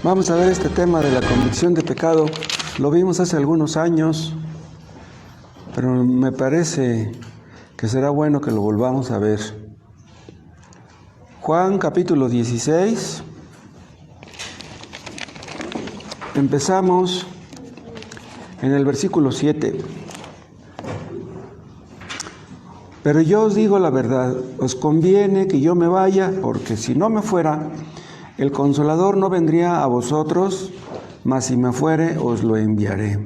Vamos a ver este tema de la convicción de pecado. Lo vimos hace algunos años, pero me parece que será bueno que lo volvamos a ver. Juan capítulo 16. Empezamos en el versículo 7. Pero yo os digo la verdad, os conviene que yo me vaya, porque si no me fuera, el Consolador no vendría a vosotros, mas si me fuere, os lo enviaré.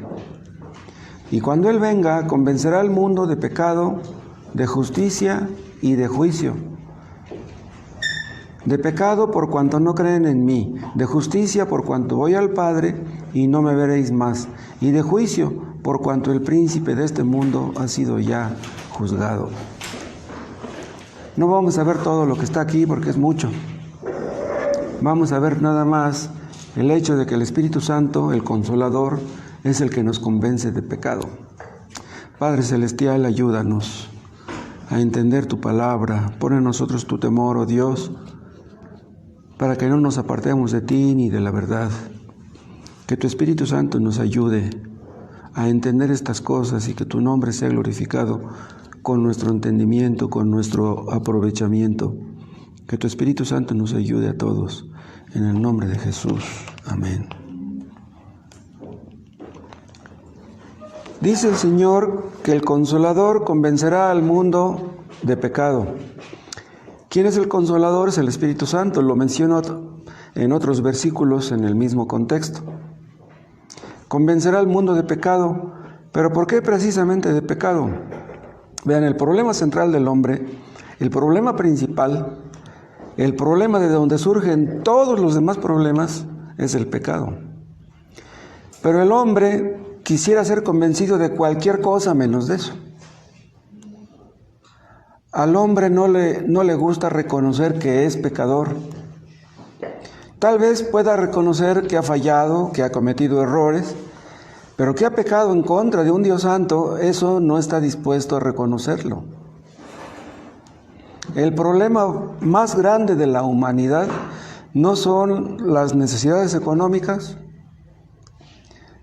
Y cuando Él venga, convencerá al mundo de pecado, de justicia y de juicio. De pecado por cuanto no creen en mí, de justicia por cuanto voy al Padre y no me veréis más, y de juicio por cuanto el príncipe de este mundo ha sido ya juzgado. No vamos a ver todo lo que está aquí porque es mucho. Vamos a ver nada más el hecho de que el Espíritu Santo, el Consolador, es el que nos convence de pecado. Padre Celestial, ayúdanos a entender tu palabra. Pon en nosotros tu temor, oh Dios, para que no nos apartemos de ti ni de la verdad. Que tu Espíritu Santo nos ayude a entender estas cosas y que tu nombre sea glorificado con nuestro entendimiento, con nuestro aprovechamiento. Que tu Espíritu Santo nos ayude a todos. En el nombre de Jesús. Amén. Dice el Señor que el Consolador convencerá al mundo de pecado. ¿Quién es el Consolador? Es el Espíritu Santo. Lo menciono en otros versículos en el mismo contexto. Convencerá al mundo de pecado. ¿Pero por qué precisamente de pecado? Vean, el problema central del hombre, el problema principal, el problema de donde surgen todos los demás problemas es el pecado. Pero el hombre quisiera ser convencido de cualquier cosa menos de eso. Al hombre no le gusta reconocer que es pecador. Tal vez pueda reconocer que ha fallado, que ha cometido errores, pero que ha pecado en contra de un Dios santo, eso no está dispuesto a reconocerlo. El problema más grande de la humanidad no son las necesidades económicas,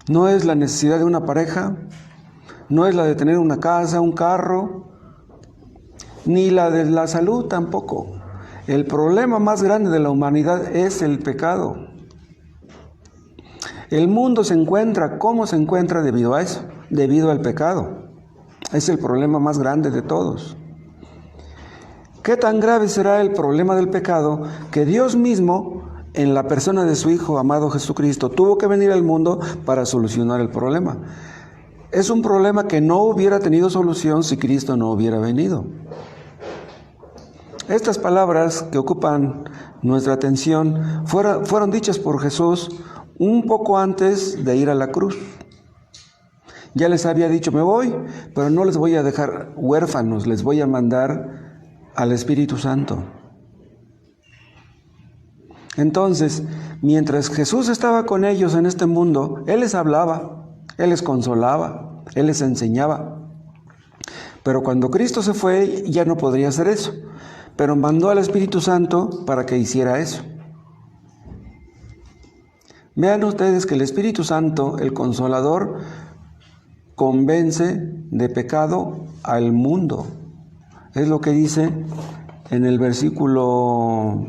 no es la necesidad de una pareja, no es la de tener una casa, un carro, ni la de la salud tampoco. El problema más grande de la humanidad es el pecado. El mundo se encuentra, ¿cómo se encuentra debido a eso? Debido al pecado. Es el problema más grande de todos. ¿Qué tan grave será el problema del pecado que Dios mismo, en la persona de su Hijo amado Jesucristo, tuvo que venir al mundo para solucionar el problema? Es un problema que no hubiera tenido solución si Cristo no hubiera venido. Estas palabras que ocupan nuestra atención fueron dichas por Jesús un poco antes de ir a la cruz. Ya les había dicho, me voy, pero no les voy a dejar huérfanos, les voy a mandar al Espíritu Santo. Entonces, mientras Jesús estaba con ellos en este mundo, Él les hablaba, Él les consolaba, Él les enseñaba. Pero cuando Cristo se fue, ya no podría hacer eso. Pero mandó al Espíritu Santo para que hiciera eso. Vean ustedes que el Espíritu Santo, el Consolador, convence de pecado al mundo. Es lo que dice en el versículo,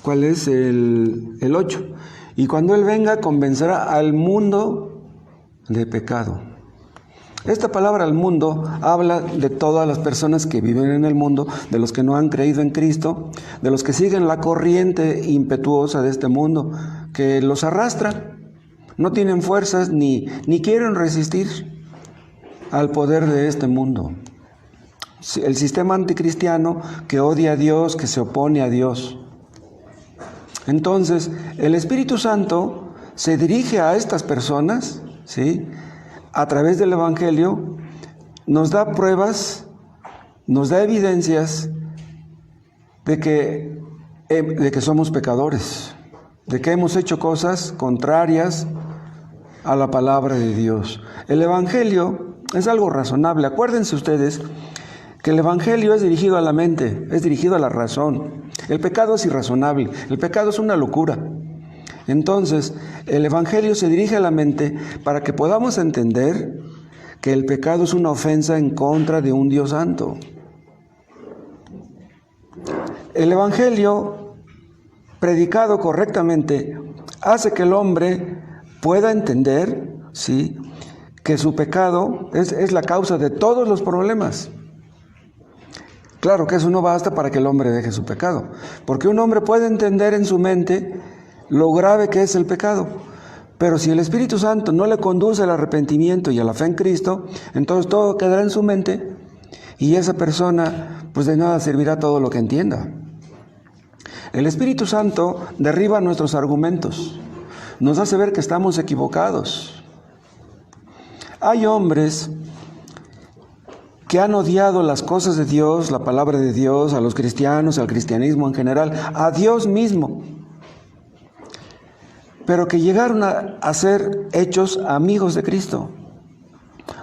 ¿cuál es? El 8. Y cuando Él venga, convencerá al mundo de pecado. Esta palabra al mundo habla de todas las personas que viven en el mundo, de los que no han creído en Cristo, de los que siguen la corriente impetuosa de este mundo, que los arrastra, no tienen fuerzas ni quieren resistir al poder de este mundo. El sistema anticristiano que odia a Dios, que se opone a Dios. Entonces, el Espíritu Santo se dirige a estas personas, ¿sí?, a través del Evangelio, nos da pruebas, nos da evidencias de que somos pecadores, de que hemos hecho cosas contrarias a la palabra de Dios. El Evangelio es algo razonable. Acuérdense ustedes que el Evangelio es dirigido a la mente, es dirigido a la razón. El pecado es irrazonable, el pecado es una locura. Entonces, el Evangelio se dirige a la mente para que podamos entender que el pecado es una ofensa en contra de un Dios santo. El Evangelio, predicado correctamente, hace que el hombre pueda entender, ¿sí?, que su pecado es la causa de todos los problemas. Claro que eso no basta para que el hombre deje su pecado, porque un hombre puede entender en su mente lo grave que es el pecado, pero si el Espíritu Santo no le conduce al arrepentimiento y a la fe en Cristo, entonces todo quedará en su mente y esa persona pues de nada servirá todo lo que entienda. El Espíritu Santo derriba nuestros argumentos, nos hace ver que estamos equivocados. Hay hombres que han odiado las cosas de Dios, la palabra de Dios, a los cristianos, al cristianismo en general, a Dios mismo, pero que llegaron a ser hechos amigos de Cristo.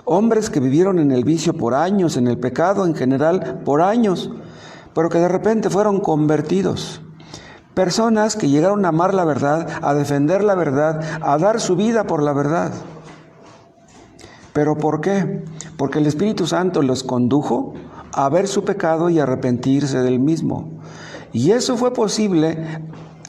Hombres que vivieron en el vicio por años, en el pecado en general por años, pero que de repente fueron convertidos. Personas que llegaron a amar la verdad, a defender la verdad, a dar su vida por la verdad. ¿Pero por qué? Porque el Espíritu Santo los condujo a ver su pecado y arrepentirse del mismo. Y eso fue posible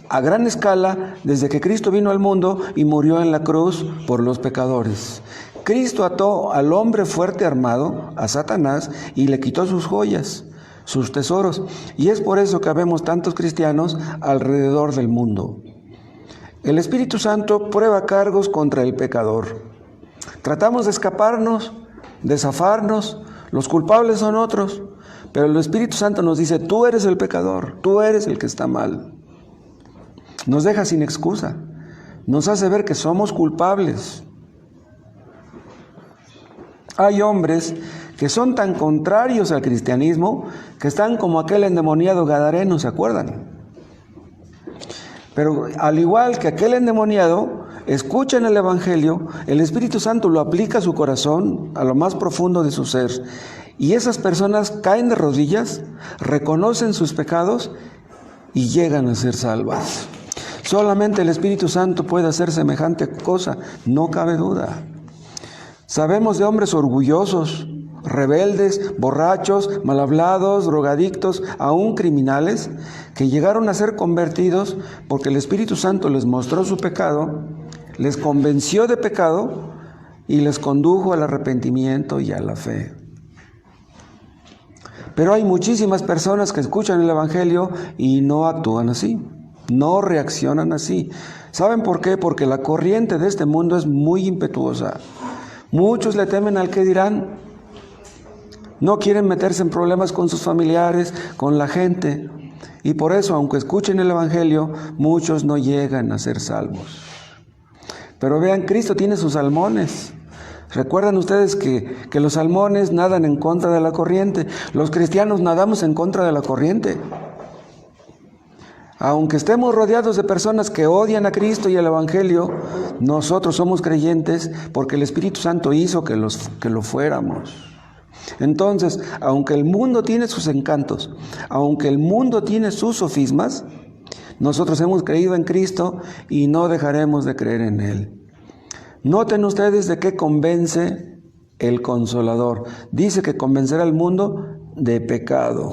a gran escala desde que Cristo vino al mundo y murió en la cruz por los pecadores. Cristo ató al hombre fuerte armado, a Satanás, y le quitó sus joyas, sus tesoros. Y es por eso que habemos tantos cristianos alrededor del mundo. El Espíritu Santo prueba cargos contra el pecador. Tratamos de escaparnos, de zafarnos, los culpables son otros, pero el Espíritu Santo nos dice, tú eres el pecador, tú eres el que está mal. Nos deja sin excusa, nos hace ver que somos culpables. Hay hombres que son tan contrarios al cristianismo que están como aquel endemoniado gadareno, ¿se acuerdan? Pero al igual que aquel endemoniado, escuchan el Evangelio, el Espíritu Santo lo aplica a su corazón, a lo más profundo de su ser, y esas personas caen de rodillas, reconocen sus pecados y llegan a ser salvas. Solamente el Espíritu Santo puede hacer semejante cosa, no cabe duda. Sabemos de hombres orgullosos, rebeldes, borrachos, mal hablados, drogadictos, aún criminales, que llegaron a ser convertidos porque el Espíritu Santo les mostró su pecado, les convenció de pecado y les condujo al arrepentimiento y a la fe. Pero hay muchísimas personas que escuchan el Evangelio y no actúan así, no reaccionan así. ¿Saben por qué? Porque la corriente de este mundo es muy impetuosa. Muchos le temen al que dirán. No quieren meterse en problemas con sus familiares, con la gente. Y por eso, aunque escuchen el Evangelio, muchos no llegan a ser salvos. Pero vean, Cristo tiene sus salmones. ¿Recuerdan ustedes que los salmones nadan en contra de la corriente? Los cristianos nadamos en contra de la corriente. Aunque estemos rodeados de personas que odian a Cristo y el Evangelio, nosotros somos creyentes porque el Espíritu Santo hizo que lo fuéramos. Entonces, aunque el mundo tiene sus encantos, aunque el mundo tiene sus sofismas, nosotros hemos creído en Cristo y no dejaremos de creer en Él. Noten ustedes de qué convence el Consolador. Dice que convencerá al mundo de pecado.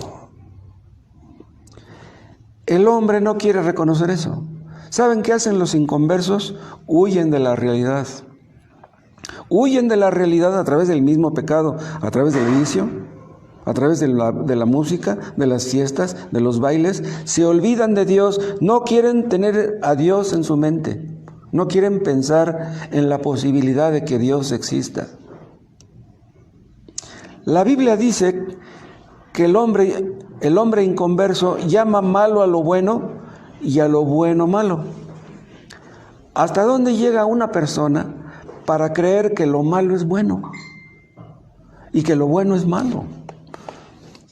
El hombre no quiere reconocer eso. ¿Saben qué hacen los inconversos? Huyen de la realidad. Huyen de la realidad a través del mismo pecado, a través del vicio, a través de la música, de las fiestas, de los bailes. Se olvidan de Dios, no quieren tener a Dios en su mente. No quieren pensar en la posibilidad de que Dios exista. La Biblia dice que el hombre inconverso llama malo a lo bueno y a lo bueno malo. ¿Hasta dónde llega una persona para creer que lo malo es bueno y que lo bueno es malo?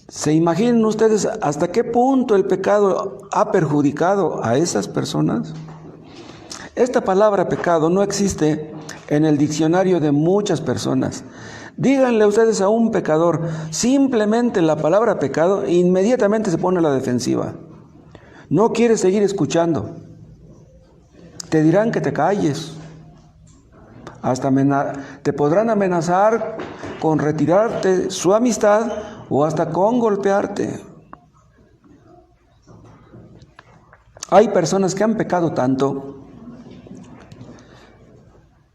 ¿Se imaginan ustedes hasta qué punto el pecado ha perjudicado a esas personas? Esta palabra pecado no existe en el diccionario de muchas personas. Díganle ustedes a un pecador simplemente la palabra pecado e inmediatamente se pone a la defensiva. No quiere seguir escuchando. te dirán que te calles. Hasta te podrán amenazar con retirarte su amistad o hasta con golpearte. Hay personas que han pecado tanto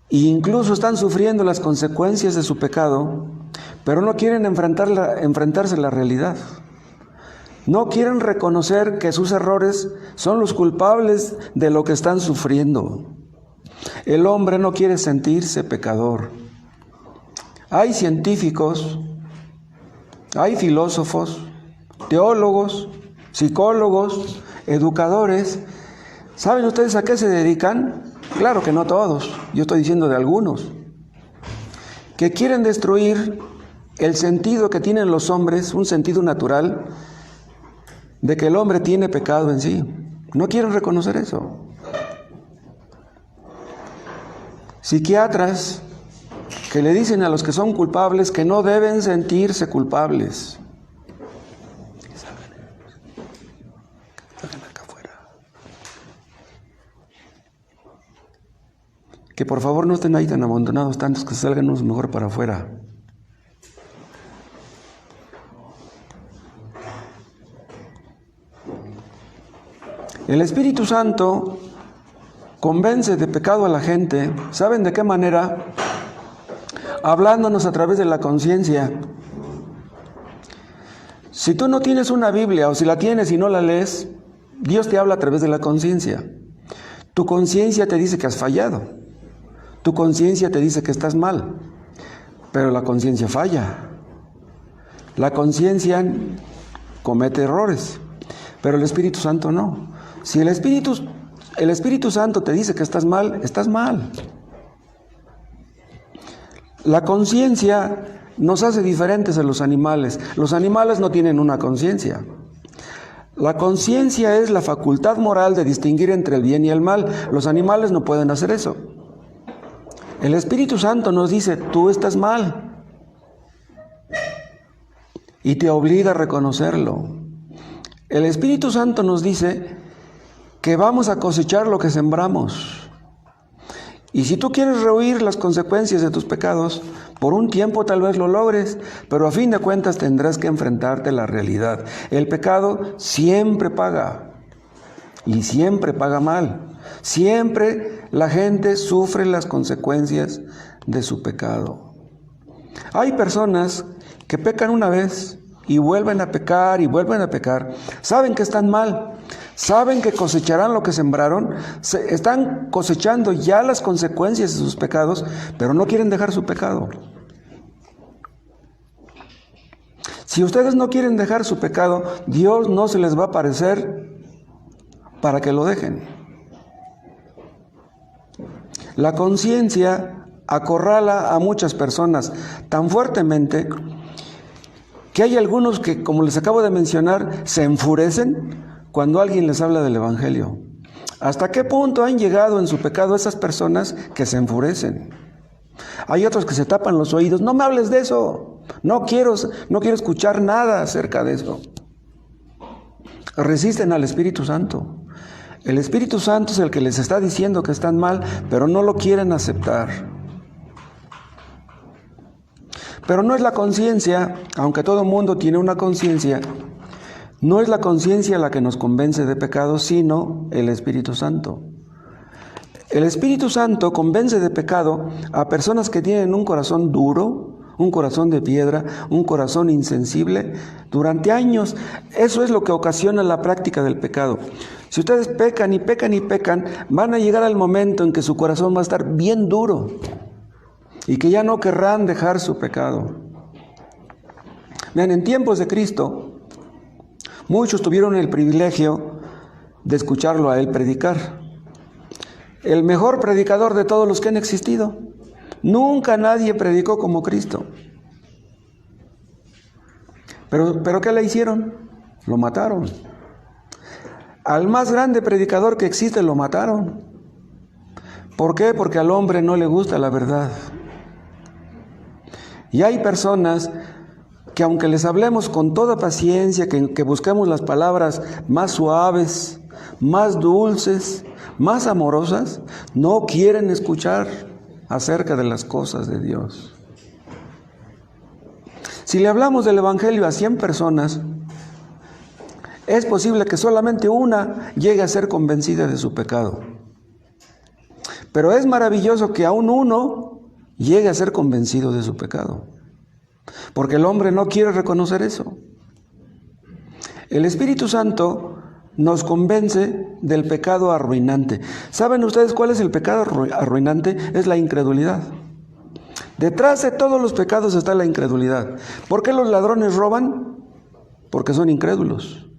e incluso están sufriendo las consecuencias de su pecado, pero no quieren enfrentarse a la realidad. No quieren reconocer que sus errores son los culpables de lo que están sufriendo. El hombre no quiere sentirse pecador. Hay científicos, hay filósofos, teólogos, psicólogos, educadores. ¿Saben ustedes a qué se dedican? Claro que no todos, yo estoy diciendo de algunos, que quieren destruir el sentido que tienen los hombres, un sentido natural, de que el hombre tiene pecado en sí. No quieren reconocer eso. Psiquiatras que le dicen a los que son culpables que no deben sentirse culpables. Salgan acá afuera. Que por favor no estén ahí tan abandonados tantos, que salgan unos mejor para afuera. El Espíritu Santo convence de pecado a la gente. ¿Saben de qué manera? Hablándonos a través de la conciencia. Si tú no tienes una Biblia, o si la tienes y no la lees, Dios te habla a través de la conciencia. Tu conciencia te dice que has fallado. Tu conciencia te dice que estás mal. Pero la conciencia falla. La conciencia comete errores, pero el Espíritu Santo no. Si el Espíritu Santo te dice que estás mal, estás mal. La conciencia nos hace diferentes a los animales. Los animales no tienen una conciencia. La conciencia es la facultad moral de distinguir entre el bien y el mal. Los animales no pueden hacer eso. El Espíritu Santo nos dice, tú estás mal. Y te obliga a reconocerlo. El Espíritu Santo nos dice que vamos a cosechar lo que sembramos. Y si tú quieres rehuir las consecuencias de tus pecados, por un tiempo tal vez lo logres, pero a fin de cuentas tendrás que enfrentarte a la realidad. El pecado siempre paga, y siempre paga mal. Siempre la gente sufre las consecuencias de su pecado. Hay personas que pecan una vez y vuelven a pecar y vuelven a pecar. Saben que están mal. Saben que cosecharán lo que sembraron, están cosechando ya las consecuencias de sus pecados, pero no quieren dejar su pecado. Si ustedes no quieren dejar su pecado, Dios no se les va a aparecer para que lo dejen. La conciencia acorrala a muchas personas tan fuertemente que hay algunos que, como les acabo de mencionar, se enfurecen cuando alguien les habla del Evangelio. ¿Hasta qué punto han llegado en su pecado esas personas que se enfurecen? Hay otros que se tapan los oídos. No me hables de eso. No quiero escuchar nada acerca de eso. Resisten al Espíritu Santo. El Espíritu Santo es el que les está diciendo que están mal, pero no lo quieren aceptar. Pero no es la conciencia, aunque todo mundo tiene una conciencia. No es la conciencia la que nos convence de pecado, sino el Espíritu Santo. El Espíritu Santo convence de pecado a personas que tienen un corazón duro, un corazón de piedra, un corazón insensible, durante años. Eso es lo que ocasiona la práctica del pecado. Si ustedes pecan y pecan y pecan, van a llegar al momento en que su corazón va a estar bien duro y que ya no querrán dejar su pecado. Vean, en tiempos de Cristo, muchos tuvieron el privilegio de escucharlo a él predicar. El mejor predicador de todos los que han existido. Nunca nadie predicó como Cristo. Pero ¿qué le hicieron? Lo mataron. Al más grande predicador que existe lo mataron. ¿Por qué? Porque al hombre no le gusta la verdad. Y hay personas que aunque les hablemos con toda paciencia, que busquemos las palabras más suaves, más dulces, más amorosas, no quieren escuchar acerca de las cosas de Dios. Si le hablamos del Evangelio a 100 personas, es posible que solamente una llegue a ser convencida de su pecado. Pero es maravilloso que aún uno llegue a ser convencido de su pecado, porque el hombre no quiere reconocer eso. El Espíritu Santo nos convence del pecado arruinante. ¿Saben ustedes cuál es el pecado arruinante? Es la incredulidad. Detrás de todos los pecados está la incredulidad. ¿Por qué los ladrones roban? Porque son incrédulos.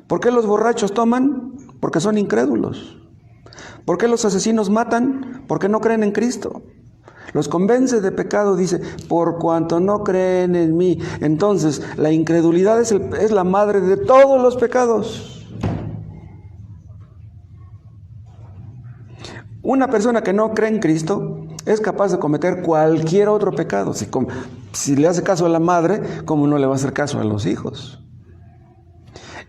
¿Por qué los borrachos toman? Porque son incrédulos. ¿Por qué los asesinos matan? Porque no creen en Cristo. Los convence de pecado, dice, por cuanto no creen en mí. Entonces, la incredulidad es la madre de todos los pecados. Una persona que no cree en Cristo es capaz de cometer cualquier otro pecado. Si le hace caso a la madre, ¿cómo no le va a hacer caso a los hijos?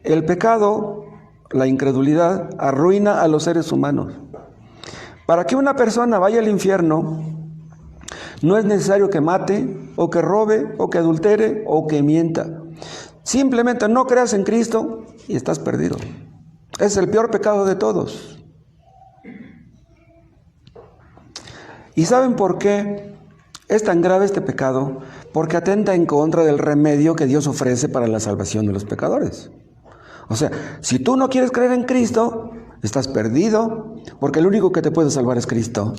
El pecado, la incredulidad, arruina a los seres humanos. Para que una persona vaya al infierno, no es necesario que mate, o que robe, o que adultere, o que mienta. Simplemente no creas en Cristo y estás perdido. Es el peor pecado de todos. ¿Y saben por qué es tan grave este pecado? Porque atenta en contra del remedio que Dios ofrece para la salvación de los pecadores. O sea, si tú no quieres creer en Cristo, estás perdido, porque el único que te puede salvar es Cristo.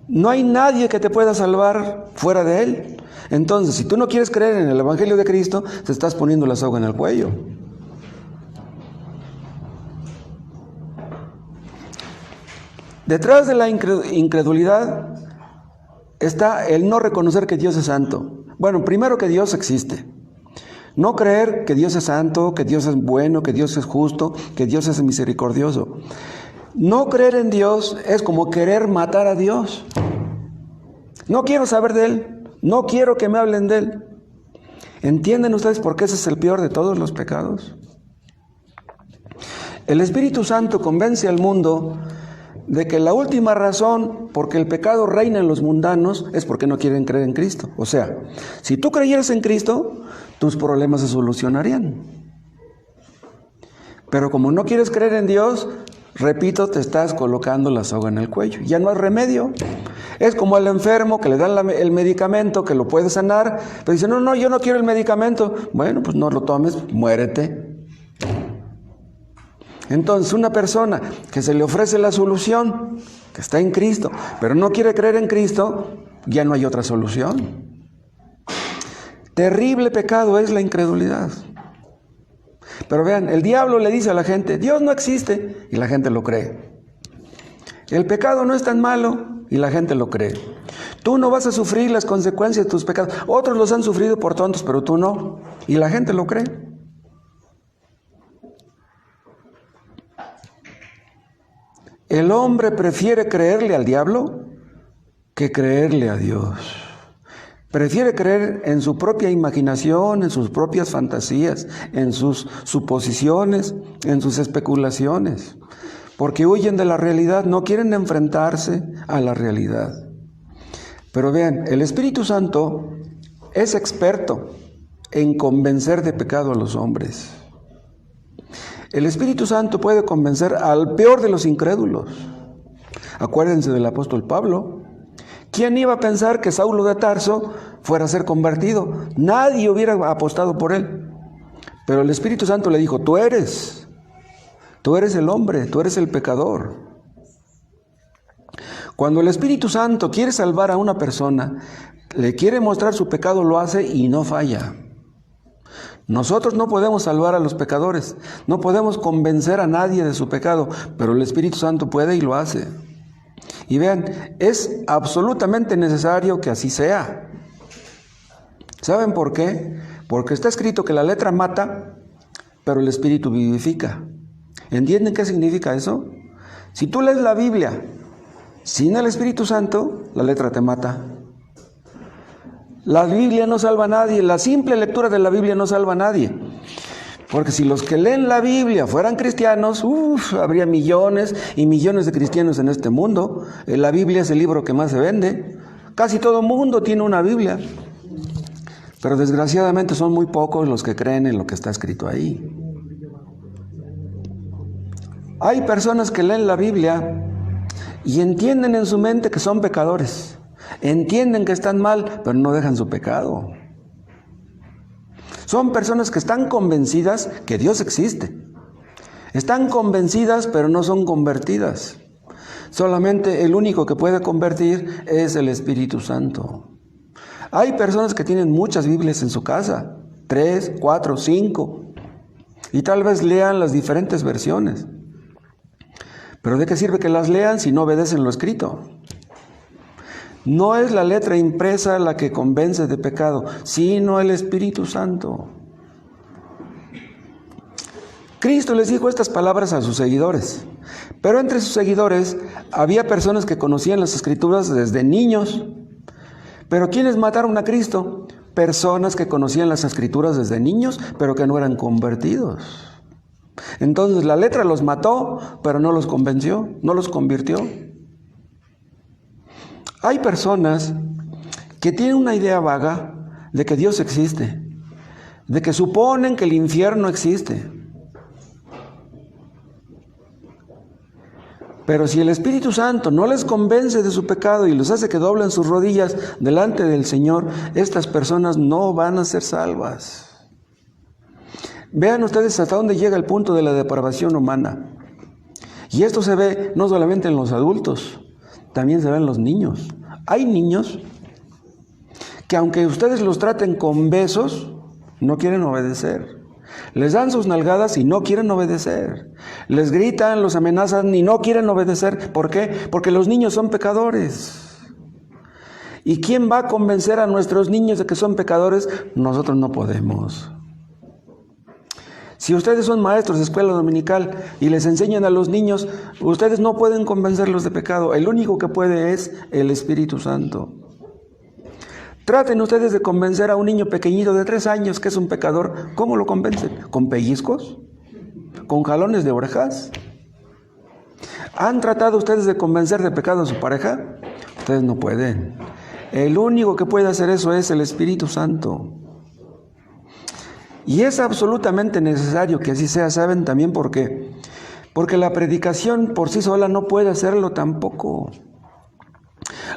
No hay nadie que te pueda salvar fuera de Él. Entonces, si tú no quieres creer en el Evangelio de Cristo, te estás poniendo la soga en el cuello. Detrás de la incredulidad está el no reconocer que Dios es santo. Bueno, primero que Dios existe. No creer que Dios es santo, que Dios es bueno, que Dios es justo, que Dios es misericordioso. No creer en Dios es como querer matar a Dios. No quiero saber de Él, no quiero que me hablen de Él. ¿Entienden ustedes por qué ese es el peor de todos los pecados? El Espíritu Santo convence al mundo de que la última razón por que el pecado reina en los mundanos es porque no quieren creer en Cristo. O sea, si tú creyeras en Cristo, tus problemas se solucionarían. Pero como no quieres creer en Dios, repito, te estás colocando la soga en el cuello. Ya no hay remedio. Es como al enfermo que le dan el medicamento que lo puede sanar, pero dice, no, yo no quiero el medicamento. Bueno, pues no lo tomes, muérete. Entonces, una persona que se le ofrece la solución, que está en Cristo, pero no quiere creer en Cristo, ya no hay otra solución. Terrible pecado es la incredulidad. Pero vean, el diablo le dice a la gente, Dios no existe, y la gente lo cree. El pecado no es tan malo, y la gente lo cree. Tú no vas a sufrir las consecuencias de tus pecados. Otros los han sufrido por tontos, pero tú no, y la gente lo cree. El hombre prefiere creerle al diablo que creerle a Dios. Prefiere creer en su propia imaginación, en sus propias fantasías, en sus suposiciones, en sus especulaciones, porque huyen de la realidad, no quieren enfrentarse a la realidad. Pero vean, el Espíritu Santo es experto en convencer de pecado a los hombres. El Espíritu Santo puede convencer al peor de los incrédulos. Acuérdense del apóstol Pablo. ¿Quién iba a pensar que Saulo de Tarso fuera a ser convertido? Nadie hubiera apostado por él. Pero el Espíritu Santo le dijo, tú eres el hombre, tú eres el pecador. Cuando el Espíritu Santo quiere salvar a una persona, le quiere mostrar su pecado, lo hace y no falla. Nosotros no podemos salvar a los pecadores, no podemos convencer a nadie de su pecado, pero el Espíritu Santo puede y lo hace. Y vean, es absolutamente necesario que así sea. ¿Saben por qué? Porque está escrito que la letra mata, pero el Espíritu vivifica. ¿Entienden qué significa eso? Si tú lees la Biblia sin el Espíritu Santo, la letra te mata. La Biblia no salva a nadie, la simple lectura de la Biblia no salva a nadie. Porque si los que leen la Biblia fueran cristianos, habría millones y millones de cristianos en este mundo. La Biblia es el libro que más se vende. Casi todo mundo tiene una Biblia. Pero desgraciadamente son muy pocos los que creen en lo que está escrito ahí. Hay personas que leen la Biblia y entienden en su mente que son pecadores. Entienden que están mal, pero no dejan su pecado. Son personas que están convencidas que Dios existe. Están convencidas, pero no son convertidas. Solamente el único que puede convertir es el Espíritu Santo. Hay personas que tienen muchas Biblias en su casa, 3, 4, 5, y tal vez lean las diferentes versiones. Pero ¿de qué sirve que las lean si no obedecen lo escrito? No es la letra impresa la que convence de pecado, sino el Espíritu Santo. Cristo les dijo estas palabras a sus seguidores, pero entre sus seguidores había personas que conocían las Escrituras desde niños. ¿Pero quiénes mataron a Cristo? Personas que conocían las Escrituras desde niños, pero que no eran convertidos. Entonces la letra los mató, pero no los convenció, no los convirtió. Hay personas que tienen una idea vaga de que Dios existe, de que suponen que el infierno existe. Pero si el Espíritu Santo no les convence de su pecado y los hace que doblen sus rodillas delante del Señor, estas personas no van a ser salvas. Vean ustedes hasta dónde llega el punto de la depravación humana. Y esto se ve no solamente en los adultos, también se ve en los niños. Hay niños que aunque ustedes los traten con besos, no quieren obedecer. Les dan sus nalgadas y no quieren obedecer. Les gritan, los amenazan y no quieren obedecer. ¿Por qué? Porque los niños son pecadores. ¿Y quién va a convencer a nuestros niños de que son pecadores? Nosotros no podemos. Si ustedes son maestros de escuela dominical y les enseñan a los niños, ustedes no pueden convencerlos de pecado. El único que puede es el Espíritu Santo. Traten ustedes de convencer a un niño pequeñito de 3 años que es un pecador. ¿Cómo lo convencen? ¿Con pellizcos? ¿Con jalones de orejas? ¿Han tratado ustedes de convencer de pecado a su pareja? Ustedes no pueden. El único que puede hacer eso es el Espíritu Santo. Y es absolutamente necesario que así sea. ¿Saben también por qué? Porque la predicación por sí sola no puede hacerlo tampoco.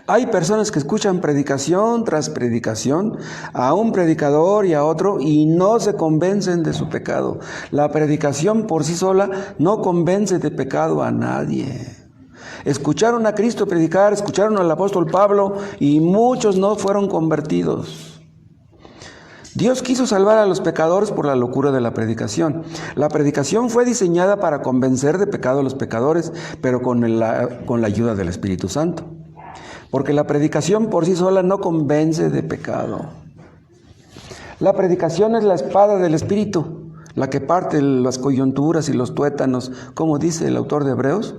Hay personas que escuchan predicación tras predicación a un predicador y a otro y no se convencen de su pecado. La predicación por sí sola no convence de pecado a nadie. Escucharon a Cristo predicar, escucharon al apóstol Pablo y muchos no fueron convertidos. Dios quiso salvar a los pecadores por la locura de la predicación. La predicación fue diseñada para convencer de pecado a los pecadores, pero con la ayuda del Espíritu Santo. Porque la predicación por sí sola no convence de pecado. La predicación es la espada del Espíritu, la que parte las coyunturas y los tuétanos, como dice el autor de Hebreos.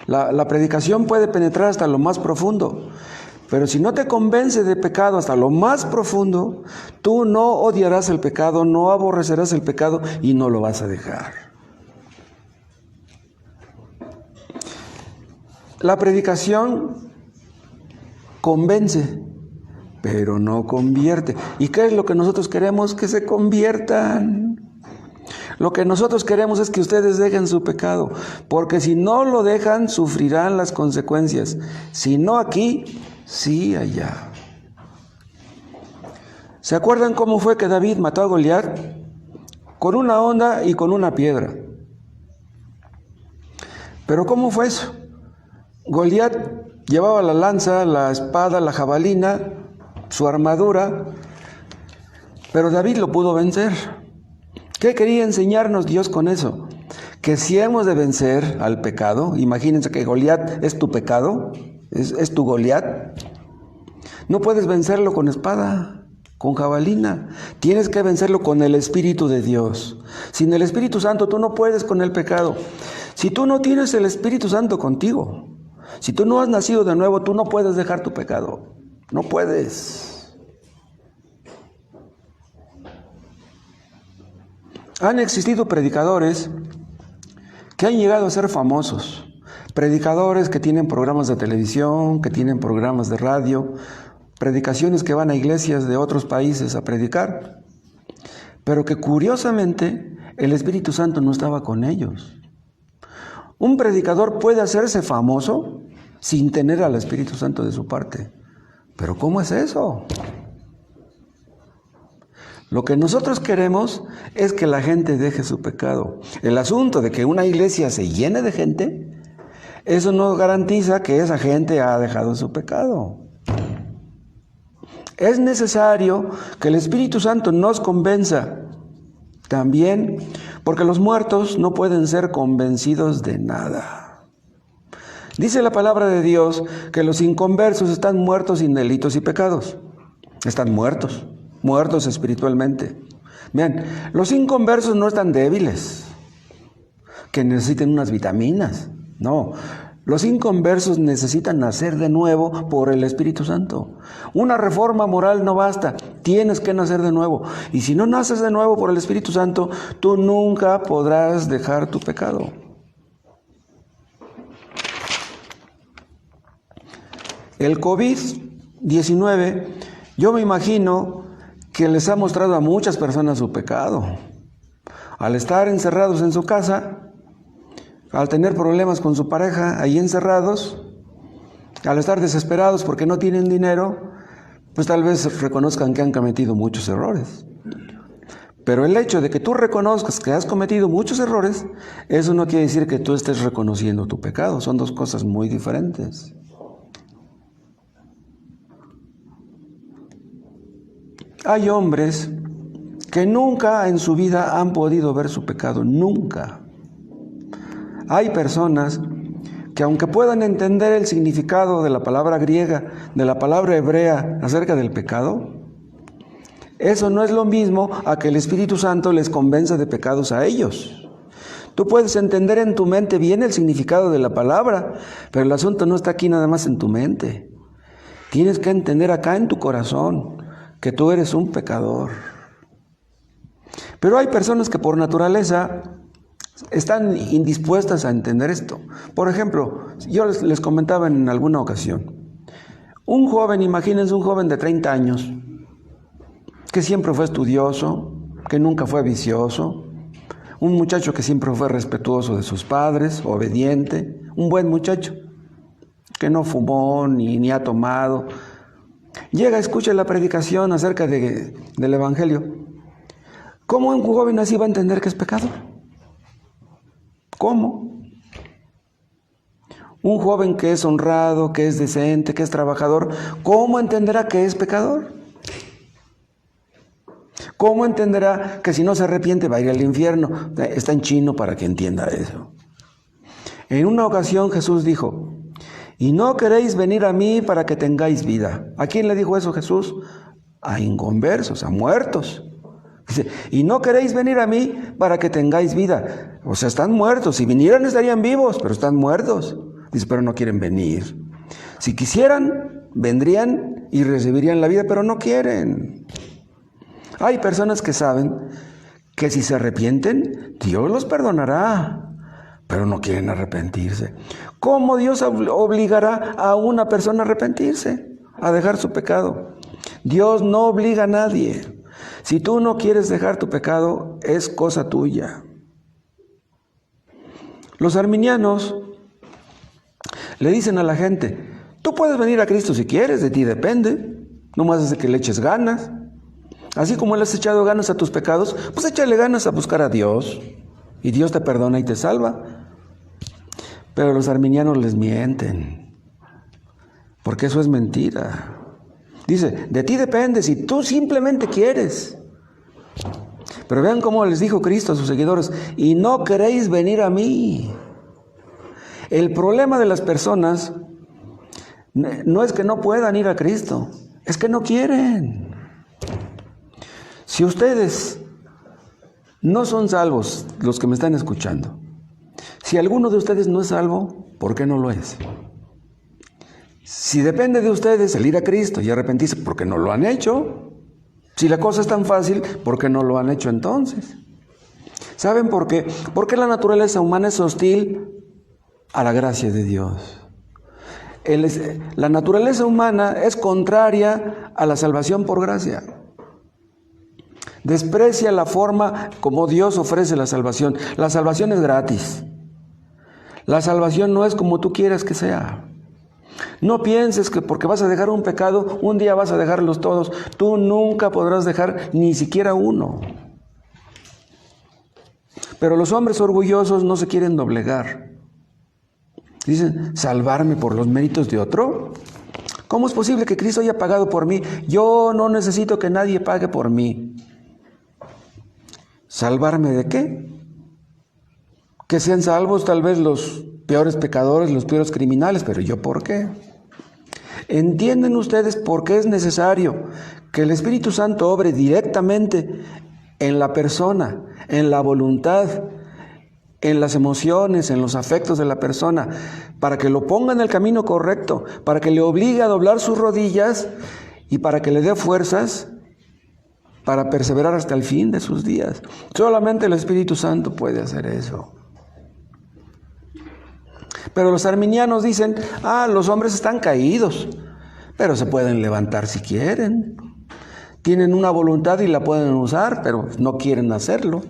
La predicación puede penetrar hasta lo más profundo, pero si no te convence de pecado hasta lo más profundo, tú no odiarás el pecado, no aborrecerás el pecado y no lo vas a dejar. La predicación convence, pero no convierte. ¿Y qué es lo que nosotros queremos? Que se conviertan. Lo que nosotros queremos es que ustedes dejen su pecado, porque si no lo dejan, sufrirán las consecuencias. Si no aquí, sí allá. ¿Se acuerdan cómo fue que David mató a Goliat? Con una honda y con una piedra. ¿Pero cómo fue eso? Goliat llevaba la lanza, la espada, la jabalina, su armadura, pero David lo pudo vencer. ¿Qué quería enseñarnos Dios con eso? Que si hemos de vencer al pecado, imagínense que Goliat es tu pecado, es tu Goliat. No puedes vencerlo con espada, con jabalina. Tienes que vencerlo con el Espíritu de Dios. Sin el Espíritu Santo tú no puedes con el pecado. Si tú no tienes el Espíritu Santo contigo, si tú no has nacido de nuevo, tú no puedes dejar tu pecado. No puedes. Han existido predicadores que han llegado a ser famosos. Predicadores que tienen programas de televisión, que tienen programas de radio, predicaciones que van a iglesias de otros países a predicar, pero que curiosamente el Espíritu Santo no estaba con ellos. Un predicador puede hacerse famoso sin tener al Espíritu Santo de su parte. ¿Pero cómo es eso? Lo que nosotros queremos es que la gente deje su pecado. El asunto de que una iglesia se llene de gente, eso no garantiza que esa gente ha dejado su pecado. Es necesario que el Espíritu Santo nos convenza también, porque los muertos no pueden ser convencidos de nada. Dice la palabra de Dios que los inconversos están muertos sin delitos y pecados. Están muertos espiritualmente. Vean, los inconversos no están débiles, que necesiten unas vitaminas. No, los inconversos necesitan nacer de nuevo por el Espíritu Santo. Una reforma moral no basta, tienes que nacer de nuevo. Y si no naces de nuevo por el Espíritu Santo, tú nunca podrás dejar tu pecado. El COVID-19, yo me imagino que les ha mostrado a muchas personas su pecado. Al estar encerrados en su casa, al tener problemas con su pareja ahí encerrados, al estar desesperados porque no tienen dinero, pues tal vez reconozcan que han cometido muchos errores. Pero el hecho de que tú reconozcas que has cometido muchos errores, eso no quiere decir que tú estés reconociendo tu pecado. Son dos cosas muy diferentes. Hay hombres que nunca en su vida han podido ver su pecado, nunca. Hay personas que aunque puedan entender el significado de la palabra griega, de la palabra hebrea acerca del pecado, eso no es lo mismo a que el Espíritu Santo les convenza de pecados a ellos. Tú puedes entender en tu mente bien el significado de la palabra, pero el asunto no está aquí nada más en tu mente. Tienes que entender acá en tu corazón que tú eres un pecador. Pero hay personas que por naturaleza están indispuestas a entender esto. Por ejemplo, yo les comentaba en alguna ocasión, un joven, imagínense un joven de 30 años, que siempre fue estudioso, que nunca fue vicioso, un muchacho que siempre fue respetuoso de sus padres, obediente, un buen muchacho, que no fumó ni ha tomado. Llega, escucha la predicación acerca del Evangelio. ¿Cómo un joven así va a entender que es pecado? ¿Cómo? Un joven que es honrado, que es decente, que es trabajador, ¿cómo entenderá que es pecador? ¿Cómo entenderá que si no se arrepiente va a ir al infierno? Está en chino para que entienda eso. En una ocasión Jesús dijo, y no queréis venir a mí para que tengáis vida. ¿A quién le dijo eso Jesús? A inconversos, a muertos. Dice, y no queréis venir a mí para que tengáis vida. O sea, están muertos. Si vinieran estarían vivos, pero están muertos. Dice, pero no quieren venir. Si quisieran, vendrían y recibirían la vida, pero no quieren. Hay personas que saben que si se arrepienten, Dios los perdonará, pero no quieren arrepentirse. ¿Cómo Dios obligará a una persona a arrepentirse, a dejar su pecado? Dios no obliga a nadie. Si tú no quieres dejar tu pecado, es cosa tuya. Los arminianos le dicen a la gente, tú puedes venir a Cristo si quieres, de ti depende, nomás es de que le eches ganas. Así como le has echado ganas a tus pecados, pues échale ganas a buscar a Dios, y Dios te perdona y te salva. Pero los arminianos les mienten, porque eso es mentira. Dice, de ti depende si tú simplemente quieres. Pero vean cómo les dijo Cristo a sus seguidores, y no queréis venir a mí. El problema de las personas no es que no puedan ir a Cristo, es que no quieren. Si ustedes no son salvos, los que me están escuchando, si alguno de ustedes no es salvo, ¿por qué no lo es? Si depende de ustedes el ir a Cristo y arrepentirse, ¿por qué no lo han hecho? Si la cosa es tan fácil, ¿por qué no lo han hecho entonces? ¿Saben por qué? Porque la naturaleza humana es hostil a la gracia de Dios. La naturaleza humana es contraria a la salvación por gracia. Desprecia la forma como Dios ofrece la salvación. La salvación es gratis. La salvación no es como tú quieras que sea. No pienses que porque vas a dejar un pecado, un día vas a dejarlos todos. Tú nunca podrás dejar ni siquiera uno. Pero los hombres orgullosos no se quieren doblegar. Dicen, ¿salvarme por los méritos de otro? ¿Cómo es posible que Cristo haya pagado por mí? Yo no necesito que nadie pague por mí. ¿Salvarme de qué? Que sean salvos tal vez los peores pecadores, los peores criminales, pero ¿yo por qué? ¿Entienden ustedes por qué es necesario que el Espíritu Santo obre directamente en la persona, en la voluntad, en las emociones, en los afectos de la persona, para que lo ponga en el camino correcto, para que le obligue a doblar sus rodillas y para que le dé fuerzas para perseverar hasta el fin de sus días? Solamente el Espíritu Santo puede hacer eso. Pero los arminianos dicen, los hombres están caídos, pero se pueden levantar si quieren. Tienen una voluntad y la pueden usar, pero no quieren hacerlo.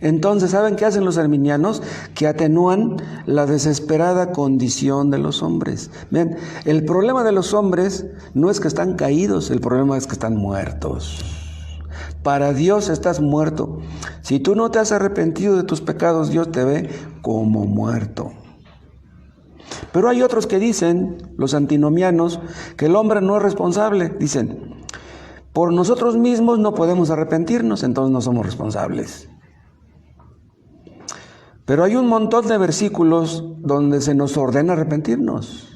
Entonces, ¿saben qué hacen los arminianos? Que atenúan la desesperada condición de los hombres. Ven, el problema de los hombres no es que están caídos, el problema es que están muertos. Para Dios estás muerto. Si tú no te has arrepentido de tus pecados, Dios te ve como muerto. Pero hay otros que dicen, los antinomianos, que el hombre no es responsable. Dicen, por nosotros mismos no podemos arrepentirnos, entonces no somos responsables. Pero hay un montón de versículos donde se nos ordena arrepentirnos.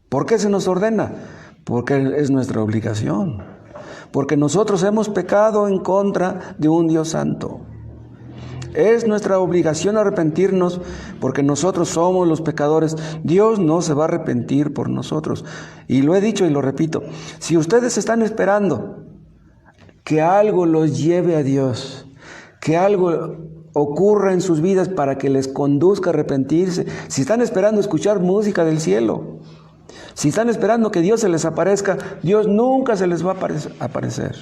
¿Por qué se nos ordena? Porque es nuestra obligación. Porque nosotros hemos pecado en contra de un Dios santo. Es nuestra obligación arrepentirnos porque nosotros somos los pecadores. Dios no se va a arrepentir por nosotros. Y lo he dicho y lo repito. Si ustedes están esperando que algo los lleve a Dios, que algo ocurra en sus vidas para que les conduzca a arrepentirse, si están esperando escuchar música del cielo, si están esperando que Dios se les aparezca, Dios nunca se les va a aparecer.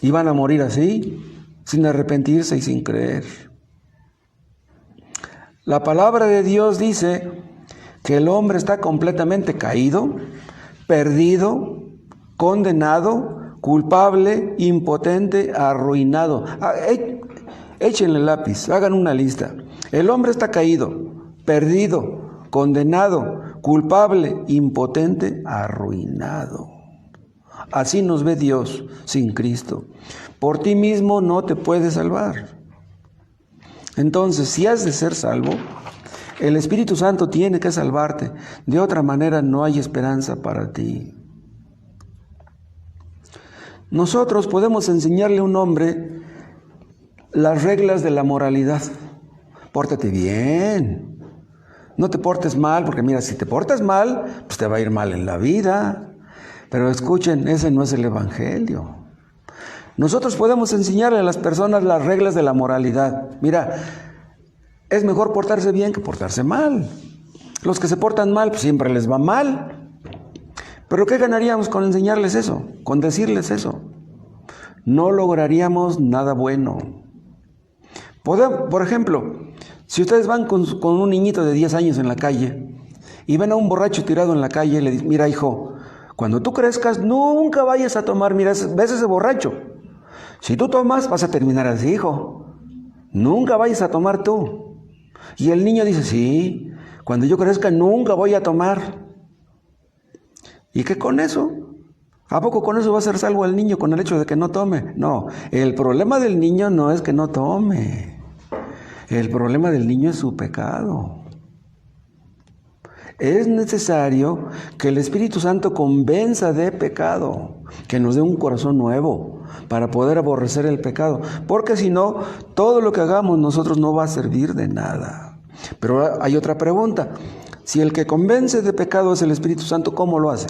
Y van a morir así, sin arrepentirse y sin creer. La palabra de Dios dice que el hombre está completamente caído, perdido, condenado, culpable, impotente, arruinado. Échenle lápiz, hagan una lista. El hombre está caído, perdido, condenado, culpable, impotente, arruinado. Así nos ve Dios sin Cristo. Por ti mismo no te puedes salvar. Entonces, si has de ser salvo, el Espíritu Santo tiene que salvarte. De otra manera no hay esperanza para ti. Nosotros podemos enseñarle a un hombre las reglas de la moralidad. Pórtate bien. No te portes mal, porque mira, si te portas mal, pues te va a ir mal en la vida. Pero escuchen, ese no es el Evangelio. Nosotros podemos enseñarle a las personas las reglas de la moralidad. Mira, es mejor portarse bien que portarse mal. Los que se portan mal, pues siempre les va mal. ¿Pero qué ganaríamos con enseñarles eso? Con decirles eso. No lograríamos nada bueno. Por ejemplo, si ustedes van con un niñito de 10 años en la calle y ven a un borracho tirado en la calle, le dicen, mira hijo, cuando tú crezcas nunca vayas a tomar, mira, ves ese borracho. Si tú tomas vas a terminar así, hijo. Nunca vayas a tomar tú. Y el niño dice, sí, cuando yo crezca nunca voy a tomar. ¿Y qué con eso? ¿A poco con eso va a ser salvo el niño con el hecho de que no tome? No, el problema del niño no es que no tome. El problema del niño es su pecado. Es necesario que el Espíritu Santo convenza de pecado, que nos dé un corazón nuevo para poder aborrecer el pecado, porque si no, todo lo que hagamos nosotros no va a servir de nada. Pero hay otra pregunta. Si el que convence de pecado es el Espíritu Santo, ¿cómo lo hace?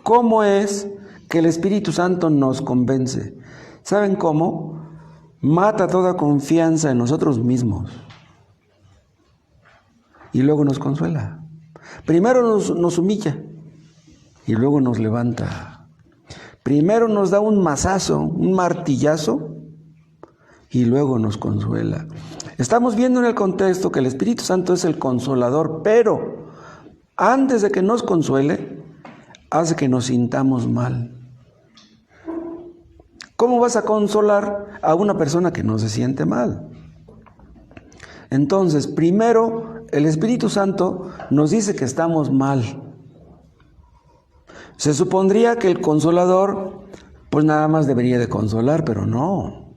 ¿Cómo es que el Espíritu Santo nos convence? ¿Saben cómo? Mata toda confianza en nosotros mismos y luego nos consuela. Primero nos humilla y luego nos levanta. Primero nos da un mazazo, un martillazo y luego nos consuela. Estamos viendo en el contexto que el Espíritu Santo es el consolador, pero antes de que nos consuele, hace que nos sintamos mal. ¿Cómo vas a consolar a una persona que no se siente mal? Entonces, primero, el Espíritu Santo nos dice que estamos mal. Se supondría que el consolador, pues nada más debería de consolar, pero no.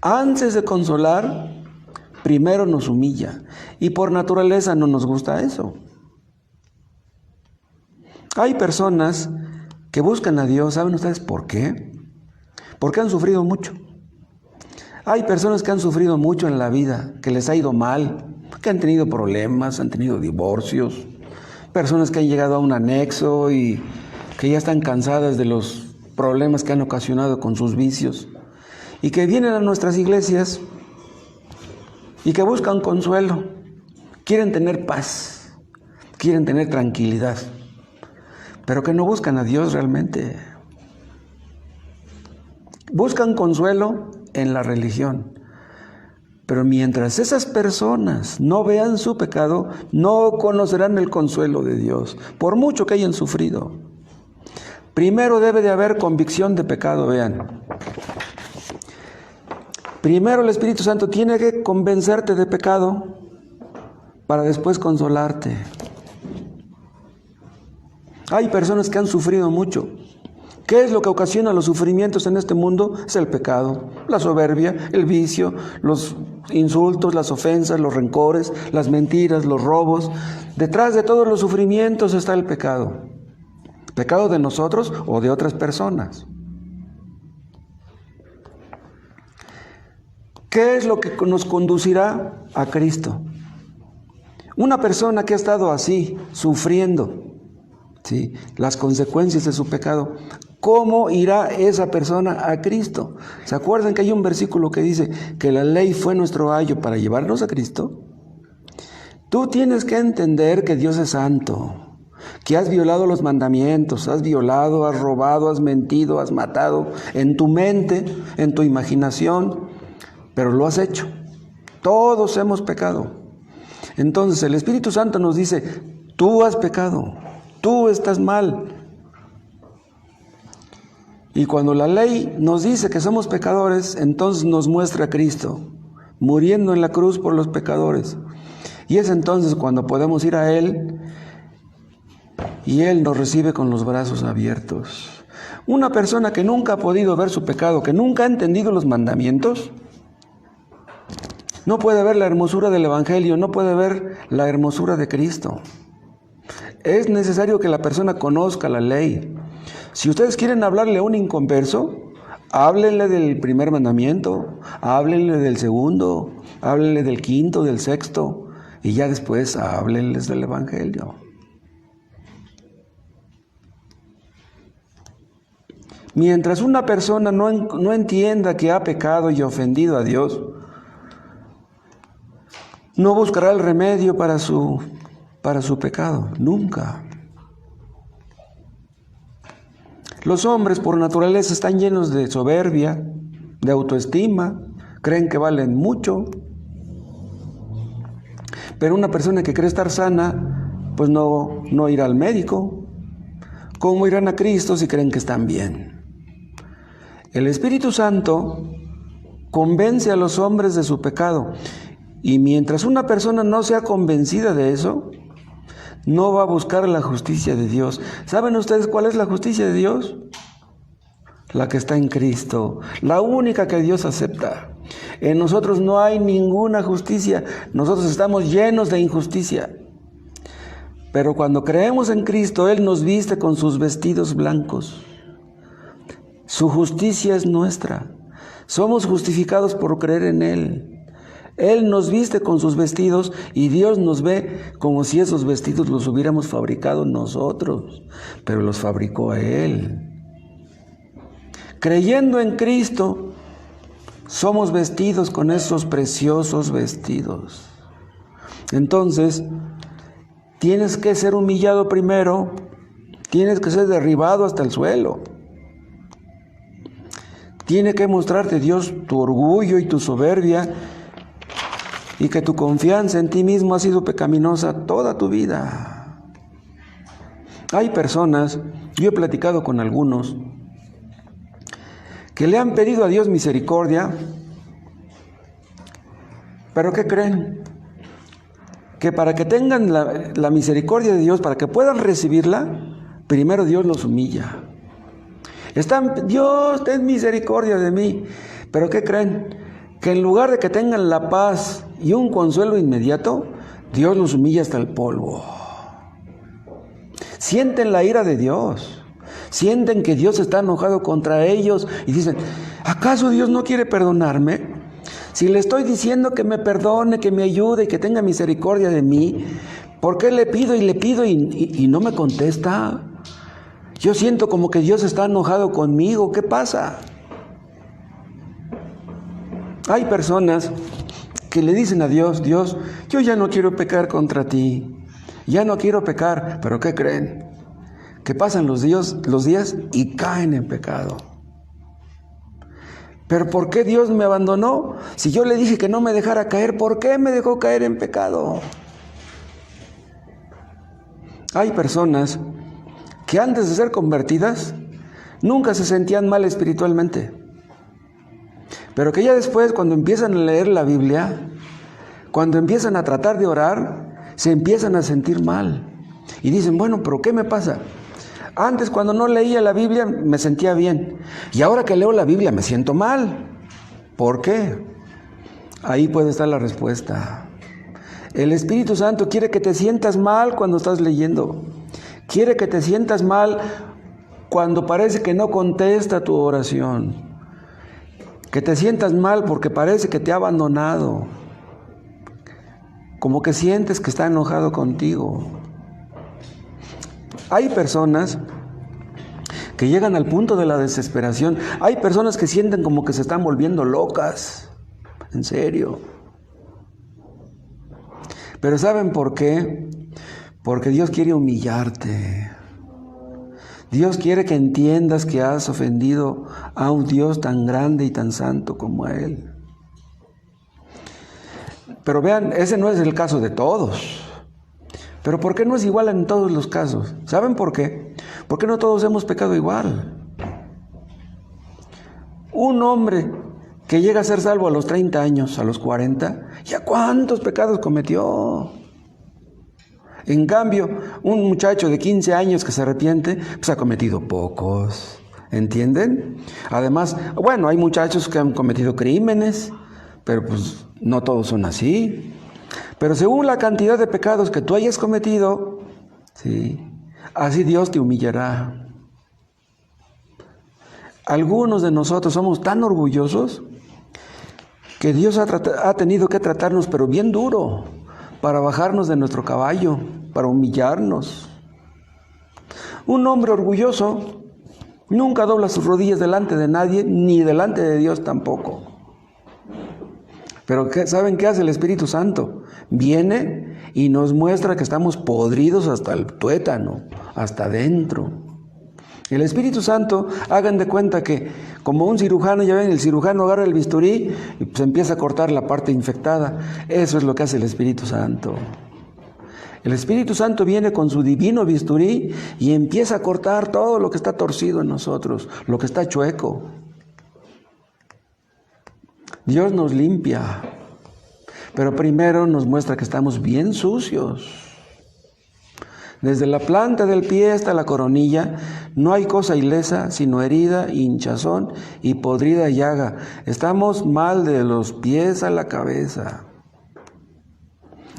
Antes de consolar, primero nos humilla. Y por naturaleza no nos gusta eso. Hay personas que buscan a Dios, ¿saben ustedes por qué? Porque han sufrido mucho. Hay personas que han sufrido mucho en la vida, que les ha ido mal, que han tenido problemas, han tenido divorcios, personas que han llegado a un anexo y que ya están cansadas de los problemas que han ocasionado con sus vicios y que vienen a nuestras iglesias y que buscan consuelo, quieren tener paz, quieren tener tranquilidad, pero que no buscan a Dios realmente. Buscan consuelo en la religión. Pero mientras esas personas no vean su pecado, no conocerán el consuelo de Dios, por mucho que hayan sufrido. Primero debe de haber convicción de pecado, vean. Primero el Espíritu Santo tiene que convencerte de pecado para después consolarte. Hay personas que han sufrido mucho. ¿Qué es lo que ocasiona los sufrimientos en este mundo? Es el pecado, la soberbia, el vicio, los insultos, las ofensas, los rencores, las mentiras, los robos. Detrás de todos los sufrimientos está el pecado. Pecado de nosotros o de otras personas. ¿Qué es lo que nos conducirá a Cristo? Una persona que ha estado así, sufriendo, ¿sí?, las consecuencias de su pecado, ¿cómo irá esa persona a Cristo? ¿Se acuerdan que hay un versículo que dice que la ley fue nuestro ayo para llevarnos a Cristo? Tú tienes que entender que Dios es santo, que has violado los mandamientos, has violado, has robado, has mentido, has matado en tu mente, en tu imaginación, pero lo has hecho. Todos hemos pecado. Entonces el Espíritu Santo nos dice, tú has pecado, tú estás mal. Y cuando la ley nos dice que somos pecadores, entonces nos muestra a Cristo, muriendo en la cruz por los pecadores. Y es entonces cuando podemos ir a Él, y Él nos recibe con los brazos abiertos. Una persona que nunca ha podido ver su pecado, que nunca ha entendido los mandamientos, no puede ver la hermosura del Evangelio, no puede ver la hermosura de Cristo. Es necesario que la persona conozca la ley. Si ustedes quieren hablarle a un inconverso, háblenle del primer mandamiento, háblenle del segundo, háblenle del quinto, del sexto, y ya después háblenles del Evangelio. Mientras una persona no entienda que ha pecado y ofendido a Dios, no buscará el remedio para su pecado, nunca. Los hombres por naturaleza están llenos de soberbia, de autoestima, creen que valen mucho. Pero una persona que cree estar sana, pues no irá al médico. ¿Cómo irán a Cristo si creen que están bien? El Espíritu Santo convence a los hombres de su pecado. Y mientras una persona no sea convencida de eso, no va a buscar la justicia de Dios. ¿Saben ustedes cuál es la justicia de Dios? La que está en Cristo, la única que Dios acepta. En nosotros no hay ninguna justicia, nosotros estamos llenos de injusticia. Pero cuando creemos en Cristo, Él nos viste con sus vestidos blancos. Su justicia es nuestra. Somos justificados por creer en Él. Él nos viste con sus vestidos y Dios nos ve como si esos vestidos los hubiéramos fabricado nosotros, pero los fabricó a Él. Creyendo en Cristo, somos vestidos con esos preciosos vestidos. Entonces, tienes que ser humillado primero, tienes que ser derribado hasta el suelo. Tiene que mostrarte Dios tu orgullo y tu soberbia y que tu confianza en ti mismo ha sido pecaminosa toda tu vida. Hay personas, yo he platicado con algunos, que le han pedido a Dios misericordia, pero ¿qué creen? Que para que tengan la misericordia de Dios, para que puedan recibirla, primero Dios los humilla. Dios, ten misericordia de mí. Pero ¿qué creen? Que en lugar de que tengan la paz y un consuelo inmediato, Dios los humilla hasta el polvo. Sienten la ira de Dios. Sienten que Dios está enojado contra ellos y dicen, ¿acaso Dios no quiere perdonarme? Si le estoy diciendo que me perdone, que me ayude y que tenga misericordia de mí, ¿por qué le pido y no me contesta? Yo siento como que Dios está enojado conmigo. ¿Qué pasa? Hay personas que le dicen a Dios, Dios, yo ya no quiero pecar contra ti. Ya no quiero pecar. ¿Pero qué creen? Que pasan los días y caen en pecado. ¿Pero por qué Dios me abandonó? Si yo le dije que no me dejara caer, ¿por qué me dejó caer en pecado? Hay personas que antes de ser convertidas nunca se sentían mal espiritualmente, pero que ya después, cuando empiezan a leer la Biblia, cuando empiezan a tratar de orar, se empiezan a sentir mal y dicen, bueno, ¿pero qué me pasa? Antes, cuando no leía la Biblia, me sentía bien, y ahora que leo la Biblia me siento mal. ¿Por qué? Ahí puede estar la respuesta. El Espíritu Santo quiere que te sientas mal cuando estás leyendo. Quiere que te sientas mal cuando parece que no contesta tu oración. Que te sientas mal porque parece que te ha abandonado. Como que sientes que está enojado contigo. Hay personas que llegan al punto de la desesperación. Hay personas que sienten como que se están volviendo locas. En serio. Pero ¿saben por qué? Porque Dios quiere humillarte. Dios quiere que entiendas que has ofendido a un Dios tan grande y tan santo como Él. Pero vean, ese no es el caso de todos. Pero ¿por qué no es igual en todos los casos? ¿Saben por qué? Porque no todos hemos pecado igual. Un hombre que llega a ser salvo a los 30 años, a los 40, ¿ya cuántos pecados cometió? En cambio, un muchacho de 15 años que se arrepiente, pues ha cometido pocos. ¿Entienden? Además, bueno, hay muchachos que han cometido crímenes, pero pues no todos son así. Pero según la cantidad de pecados que tú hayas cometido, sí, así Dios te humillará. Algunos de nosotros somos tan orgullosos que Dios ha tenido que tratarnos, pero bien duro, para bajarnos de nuestro caballo, para humillarnos. Un hombre orgulloso nunca dobla sus rodillas delante de nadie, ni delante de Dios tampoco. Pero ¿saben qué hace el Espíritu Santo? Viene y nos muestra que estamos podridos hasta el tuétano, hasta adentro. El Espíritu Santo, hagan de cuenta que como un cirujano, ya ven, el cirujano agarra el bisturí y pues empieza a cortar la parte infectada. Eso es lo que hace el Espíritu Santo. El Espíritu Santo viene con su divino bisturí y empieza a cortar todo lo que está torcido en nosotros, lo que está chueco. Dios nos limpia, pero primero nos muestra que estamos bien sucios. Desde la planta del pie hasta la coronilla, no hay cosa ilesa, sino herida, hinchazón y podrida llaga. Estamos mal de los pies a la cabeza.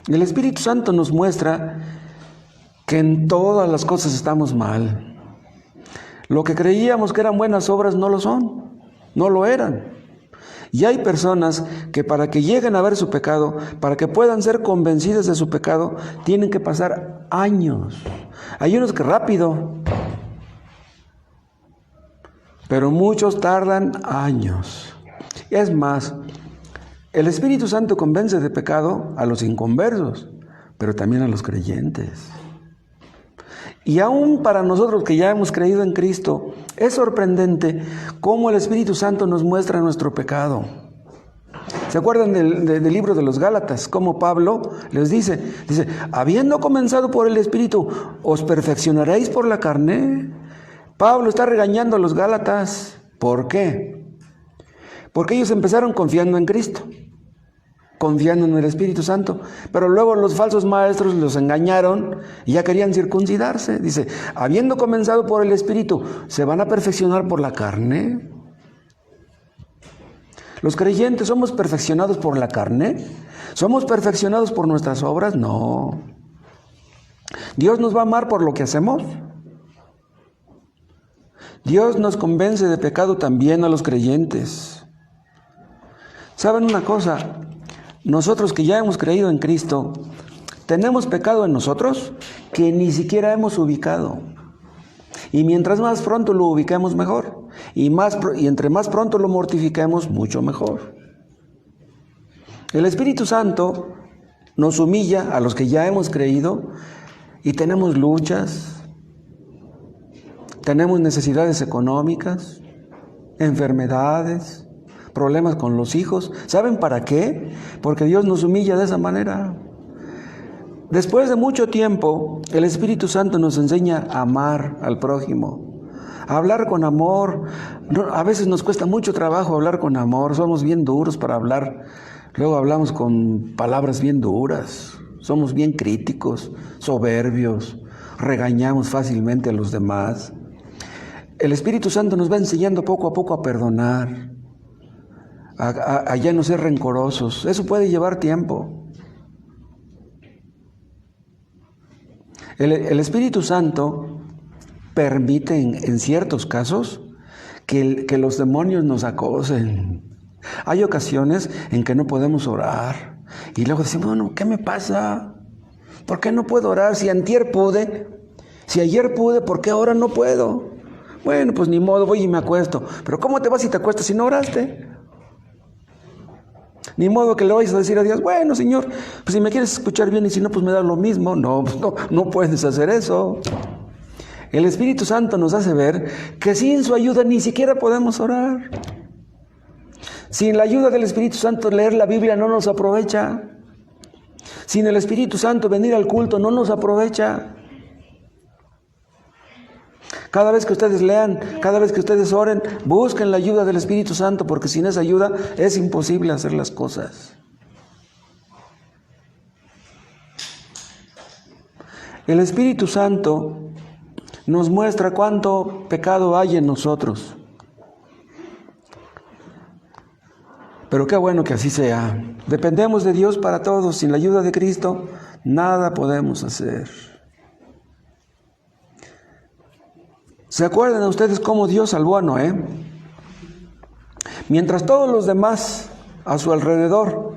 El Espíritu Santo nos muestra que en todas las cosas estamos mal. Lo que creíamos que eran buenas obras no lo son, no lo eran. Y hay personas que para que lleguen a ver su pecado, para que puedan ser convencidas de su pecado, tienen que pasar años. Hay unos que rápido. pero muchos tardan años. Es más, el Espíritu Santo convence de pecado a los inconversos, pero también a los creyentes. Y aún para nosotros que ya hemos creído en Cristo, es sorprendente cómo el Espíritu Santo nos muestra nuestro pecado. ¿Se acuerdan del libro de los Gálatas? Cómo Pablo les dice, habiendo comenzado por el Espíritu, ¿os perfeccionaréis por la carne? Pablo está regañando a los Gálatas. ¿Por qué? Porque ellos empezaron confiando en Cristo, confiando en el Espíritu Santo, pero luego los falsos maestros los engañaron y ya querían circuncidarse. Dice, habiendo comenzado por el Espíritu, ¿se van a perfeccionar por la carne? ¿Los creyentes somos perfeccionados por la carne? ¿Somos perfeccionados por nuestras obras? No. ¿Dios nos va a amar por lo que hacemos? Dios nos convence de pecado también a los creyentes. ¿Saben una cosa? Nosotros que ya hemos creído en Cristo, tenemos pecado en nosotros que ni siquiera hemos ubicado. Y mientras más pronto lo ubiquemos, mejor. Y entre más pronto lo mortifiquemos, mucho mejor. El Espíritu Santo nos humilla a los que ya hemos creído y tenemos luchas, tenemos necesidades económicas, enfermedades, problemas con los hijos. ¿Saben para qué? Porque Dios nos humilla de esa manera. Después de mucho tiempo, el Espíritu Santo nos enseña a amar al prójimo, a hablar con amor. A veces nos cuesta mucho trabajo hablar con amor, somos bien duros para hablar. Luego hablamos con palabras bien duras, somos bien críticos, soberbios, regañamos fácilmente a los demás. El Espíritu Santo nos va enseñando poco a poco a perdonar, a ya no ser rencorosos. Eso puede llevar tiempo. El Espíritu Santo permite en ciertos casos que los demonios nos acosen. Hay ocasiones en que no podemos orar y luego decimos, bueno, ¿qué me pasa? ¿Por qué no puedo orar? Si antier pude, si ayer pude, ¿por qué ahora no puedo? Bueno, pues ni modo, voy y me acuesto. Pero ¿cómo te vas y te acuestas si no oraste? Ni modo que le vayas a decir a Dios, bueno, Señor, pues si me quieres escuchar bien y si no, pues me da lo mismo. No, no puedes hacer eso. El Espíritu Santo nos hace ver que sin su ayuda ni siquiera podemos orar. Sin la ayuda del Espíritu Santo leer la Biblia no nos aprovecha. Sin el Espíritu Santo venir al culto no nos aprovecha. Cada vez que ustedes lean, cada vez que ustedes oren, busquen la ayuda del Espíritu Santo, porque sin esa ayuda es imposible hacer las cosas. El Espíritu Santo nos muestra cuánto pecado hay en nosotros. Pero qué bueno que así sea. Dependemos de Dios para todos. Sin la ayuda de Cristo, nada podemos hacer. ¿Se acuerdan ustedes cómo Dios salvó a Noé? Mientras todos los demás a su alrededor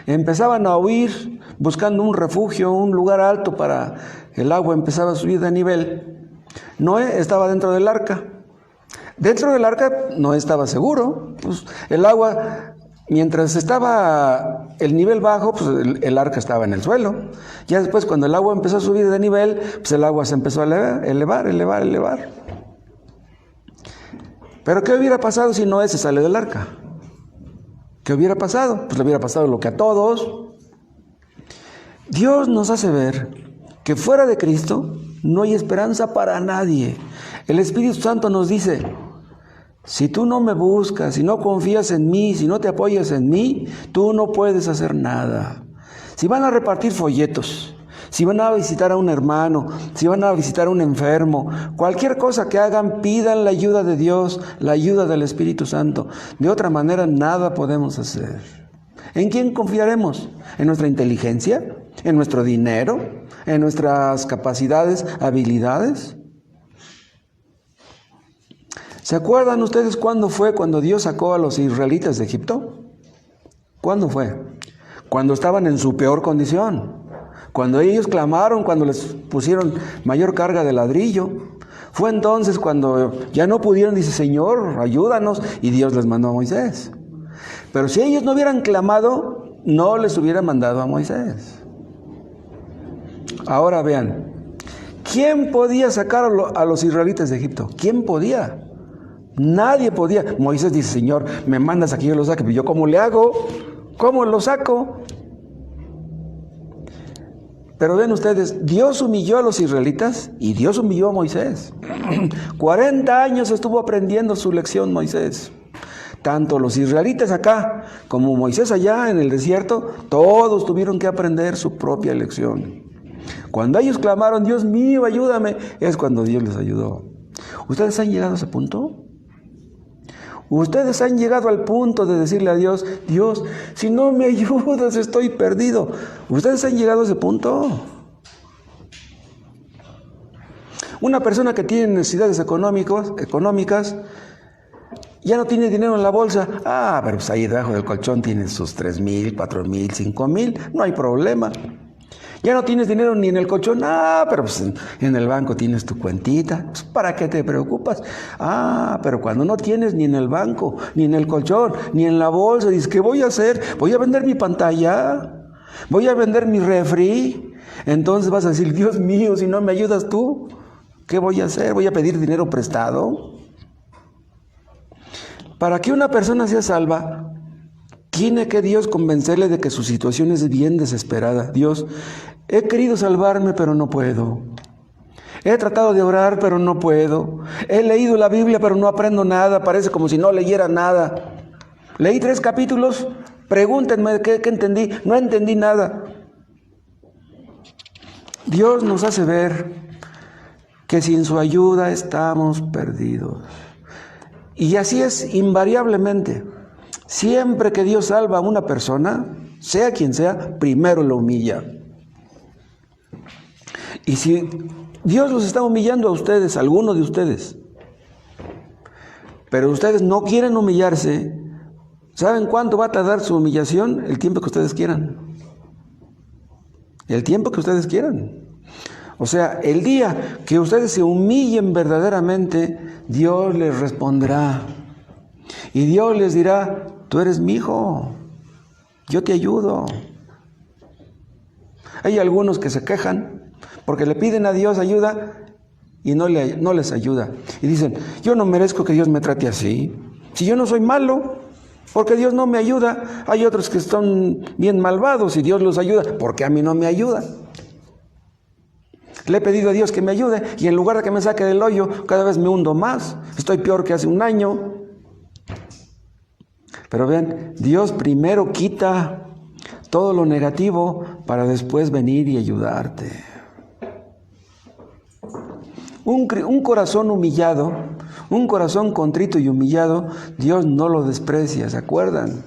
empezaban a huir buscando un refugio, un lugar alto para el agua empezaba a subir de nivel, Noé estaba dentro del arca. Dentro del arca no estaba seguro. Pues el agua, mientras estaba el nivel bajo, pues el arca estaba en el suelo. Ya después, cuando el agua empezó a subir de nivel, pues el agua se empezó a elevar. Pero ¿qué hubiera pasado si Noé se sale del arca? ¿Qué hubiera pasado? Pues le hubiera pasado lo que a todos. Dios nos hace ver que fuera de Cristo no hay esperanza para nadie. El Espíritu Santo nos dice, si tú no me buscas, si no confías en mí, si no te apoyas en mí, tú no puedes hacer nada. Si van a repartir folletos, si van a visitar a un hermano, si van a visitar a un enfermo, cualquier cosa que hagan, pidan la ayuda de Dios, la ayuda del Espíritu Santo. De otra manera, nada podemos hacer. ¿En quién confiaremos? ¿En nuestra inteligencia? ¿En nuestro dinero? ¿En nuestras capacidades, habilidades? ¿Se acuerdan ustedes cuándo fue cuando Dios sacó a los israelitas de Egipto? ¿Cuándo fue? Cuando estaban en su peor condición. Cuando ellos clamaron, cuando les pusieron mayor carga de ladrillo. Fue entonces cuando ya no pudieron, dice, Señor, ayúdanos, y Dios les mandó a Moisés. Pero si ellos no hubieran clamado, no les hubiera mandado a Moisés. Ahora vean, ¿quién podía sacar a los israelitas de Egipto? ¿Quién podía? Nadie podía. Moisés dice, Señor, me mandas a que yo los saque, pero ¿yo cómo le hago? ¿Cómo lo saco? Pero ven ustedes, Dios humilló a los israelitas y Dios humilló a Moisés. 40 años estuvo aprendiendo su lección Moisés. Tanto los israelitas acá como Moisés allá en el desierto, todos tuvieron que aprender su propia lección. Cuando ellos clamaron, Dios mío, ayúdame, es cuando Dios les ayudó. ¿Ustedes han llegado a ese punto? Ustedes han llegado al punto de decirle a Dios, Dios, si no me ayudas estoy perdido. ¿Ustedes han llegado a ese punto? Una persona que tiene necesidades económicas, ya no tiene dinero en la bolsa. Pero pues ahí debajo del colchón tienes sus 3,000, 4,000, 5,000, no hay problema. Ya no tienes dinero ni en el colchón, pero pues en el banco tienes tu cuentita, pues ¿para qué te preocupas? Pero cuando no tienes ni en el banco, ni en el colchón, ni en la bolsa, dices, ¿qué voy a hacer? ¿Voy a vender mi pantalla? ¿Voy a vender mi refri? Entonces vas a decir, Dios mío, si no me ayudas tú, ¿qué voy a hacer? ¿Voy a pedir dinero prestado? Para que una persona sea salva, tiene que Dios convencerle de que su situación es bien desesperada. Dios, he querido salvarme, pero no puedo. He tratado de orar, pero no puedo. He leído la Biblia, pero no aprendo nada. Parece como si no leyera nada. Leí 3 capítulos. Pregúntenme qué entendí. No entendí nada. Dios nos hace ver que sin su ayuda estamos perdidos. Y así es invariablemente. Siempre que Dios salva a una persona, sea quien sea, primero lo humilla. Y si Dios los está humillando a ustedes, a alguno de ustedes, pero ustedes no quieren humillarse, ¿saben cuánto va a tardar su humillación? El tiempo que ustedes quieran. El tiempo que ustedes quieran. O sea, el día que ustedes se humillen verdaderamente, Dios les responderá. Y Dios les dirá, tú eres mi hijo, yo te ayudo. Hay algunos que se quejan porque le piden a Dios ayuda y no les ayuda. Y dicen, yo no merezco que Dios me trate así. Si yo no soy malo, porque Dios no me ayuda. Hay otros que están bien malvados y Dios los ayuda, porque a mí no me ayuda. Le he pedido a Dios que me ayude y en lugar de que me saque del hoyo, cada vez me hundo más. Estoy peor que hace un año. Pero vean, Dios primero quita todo lo negativo para después venir y ayudarte. Un corazón humillado, un corazón contrito y humillado, Dios no lo desprecia, ¿se acuerdan?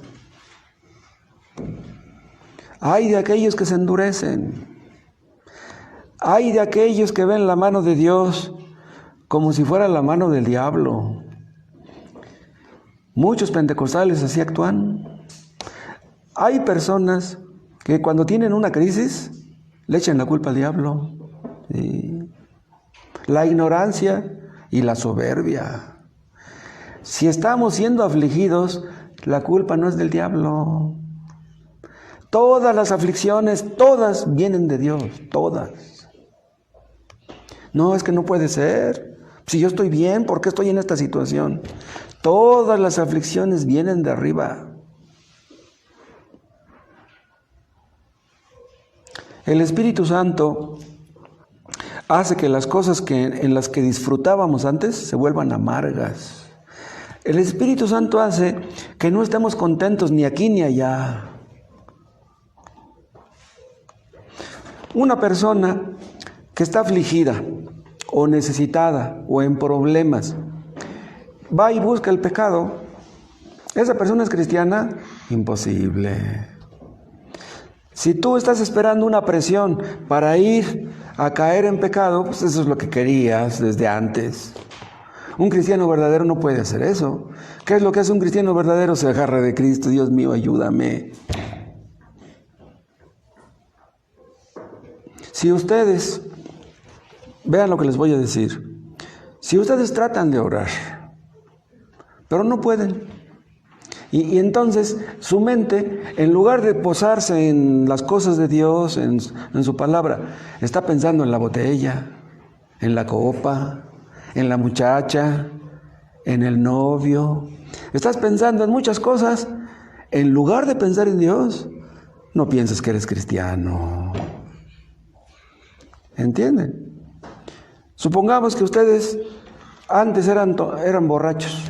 Ay de aquellos que se endurecen. Ay de aquellos que ven la mano de Dios como si fuera la mano del diablo. Muchos pentecostales así actúan. Hay personas que cuando tienen una crisis le echan la culpa al diablo. Sí. La ignorancia y la soberbia. Si estamos siendo afligidos, la culpa no es del diablo. Todas las aflicciones, todas vienen de Dios, todas. No, es que no puede ser. Si yo estoy bien, ¿por qué estoy en esta situación? Todas las aflicciones vienen de arriba. El Espíritu Santo hace que las cosas en las que disfrutábamos antes se vuelvan amargas. El Espíritu Santo hace que no estemos contentos ni aquí ni allá. Una persona que está afligida o necesitada o en problemas, va y busca el pecado. ¿Esa persona es cristiana? Imposible. Si tú estás esperando una presión para ir a caer en pecado, pues eso es lo que querías desde antes. Un cristiano verdadero no puede hacer eso. ¿Qué es lo que hace un cristiano verdadero? Se agarra de Cristo. Dios mío, ayúdame. Si ustedes, vean lo que les voy a decir. Si ustedes tratan de orar, pero no pueden, y entonces su mente, en lugar de posarse en las cosas de Dios, en su palabra, está pensando en la botella, en la copa, en la muchacha, en el novio. Estás pensando en muchas cosas. En lugar de pensar en Dios, no pienses que eres cristiano. ¿Entienden? Supongamos que ustedes antes eran borrachos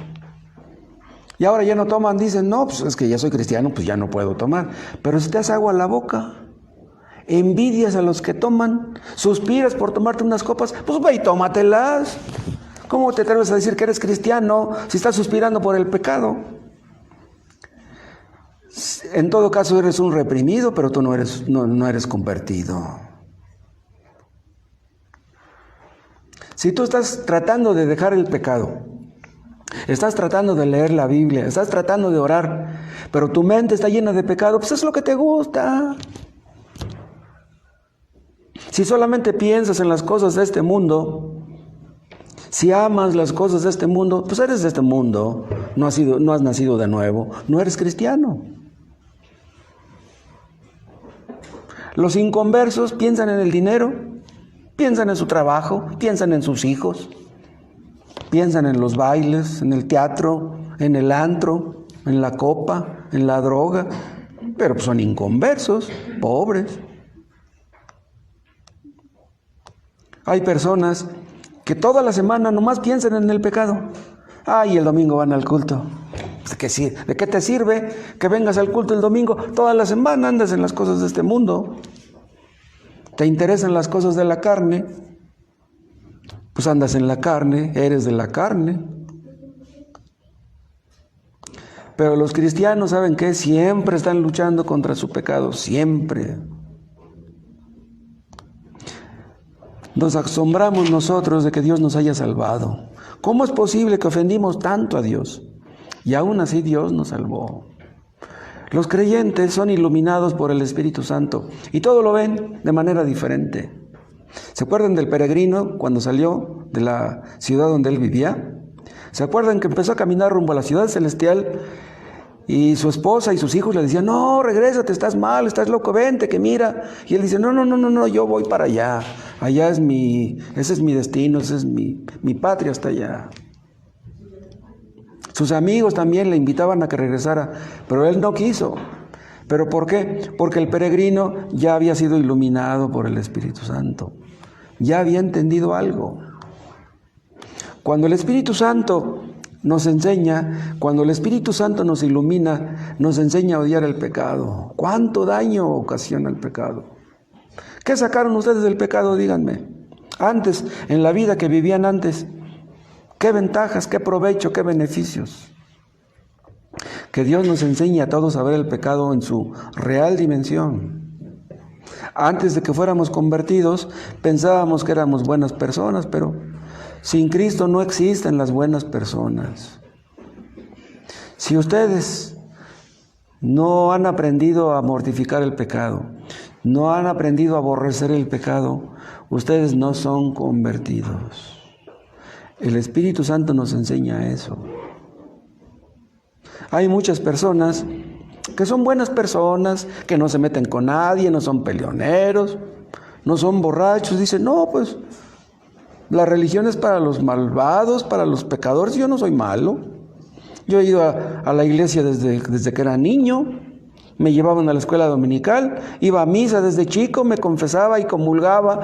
y ahora ya no toman. Dicen, no, pues es que ya soy cristiano, pues ya no puedo tomar. Pero si te hace agua a la boca, envidias a los que toman, suspiras por tomarte unas copas, pues ve y tómatelas. ¿Cómo te atreves a decir que eres cristiano si estás suspirando por el pecado? En todo caso eres un reprimido, pero tú no eres convertido. Si tú estás tratando de dejar el pecado, estás tratando de leer la Biblia, estás tratando de orar, pero tu mente está llena de pecado, pues es lo que te gusta. Si solamente piensas en las cosas de este mundo, si amas las cosas de este mundo, pues eres de este mundo, no has nacido de nuevo, no eres cristiano. Los inconversos piensan en el dinero, piensan en su trabajo, piensan en sus hijos, piensan en los bailes, en el teatro, en el antro, en la copa, en la droga, pero pues son inconversos, pobres. Hay personas que toda la semana nomás piensan en el pecado. Y el domingo van al culto. ¿De qué te sirve que vengas al culto el domingo? Toda la semana andas en las cosas de este mundo. ¿Te interesan las cosas de la carne? Pues andas en la carne, eres de la carne. Pero los cristianos, ¿saben qué? Siempre están luchando contra su pecado, siempre. Nos asombramos nosotros de que Dios nos haya salvado. ¿Cómo es posible que ofendimos tanto a Dios? Y aún así Dios nos salvó. Los creyentes son iluminados por el Espíritu Santo y todo lo ven de manera diferente. ¿Se acuerdan del peregrino cuando salió de la ciudad donde él vivía? ¿Se acuerdan que empezó a caminar rumbo a la ciudad celestial y su esposa y sus hijos le decían, no, regrésate, estás mal, estás loco, vente, que mira? Y él dice, no, yo voy para allá. Ese es mi destino, esa es mi patria hasta allá. Sus amigos también le invitaban a que regresara, pero él no quiso. ¿Pero por qué? Porque el peregrino ya había sido iluminado por el Espíritu Santo. Ya había entendido algo. Cuando el Espíritu Santo nos enseña, cuando el Espíritu Santo nos ilumina, nos enseña a odiar el pecado. ¿Cuánto daño ocasiona el pecado? ¿Qué sacaron ustedes del pecado? Díganme. Antes, en la vida que vivían antes, ¿qué ventajas, qué provecho, qué beneficios? Que Dios nos enseñe a todos a ver el pecado en su real dimensión. Antes de que fuéramos convertidos, pensábamos que éramos buenas personas, pero sin Cristo no existen las buenas personas. Si ustedes no han aprendido a mortificar el pecado, no han aprendido a aborrecer el pecado, ustedes no son convertidos. El Espíritu Santo nos enseña eso. Hay muchas personas que son buenas personas, que no se meten con nadie, no son peleoneros, no son borrachos. Dicen, no, pues la religión es para los malvados, para los pecadores. Yo no soy malo. Yo he ido a la iglesia desde que era niño. Me llevaban a la escuela dominical, iba a misa desde chico, me confesaba y comulgaba.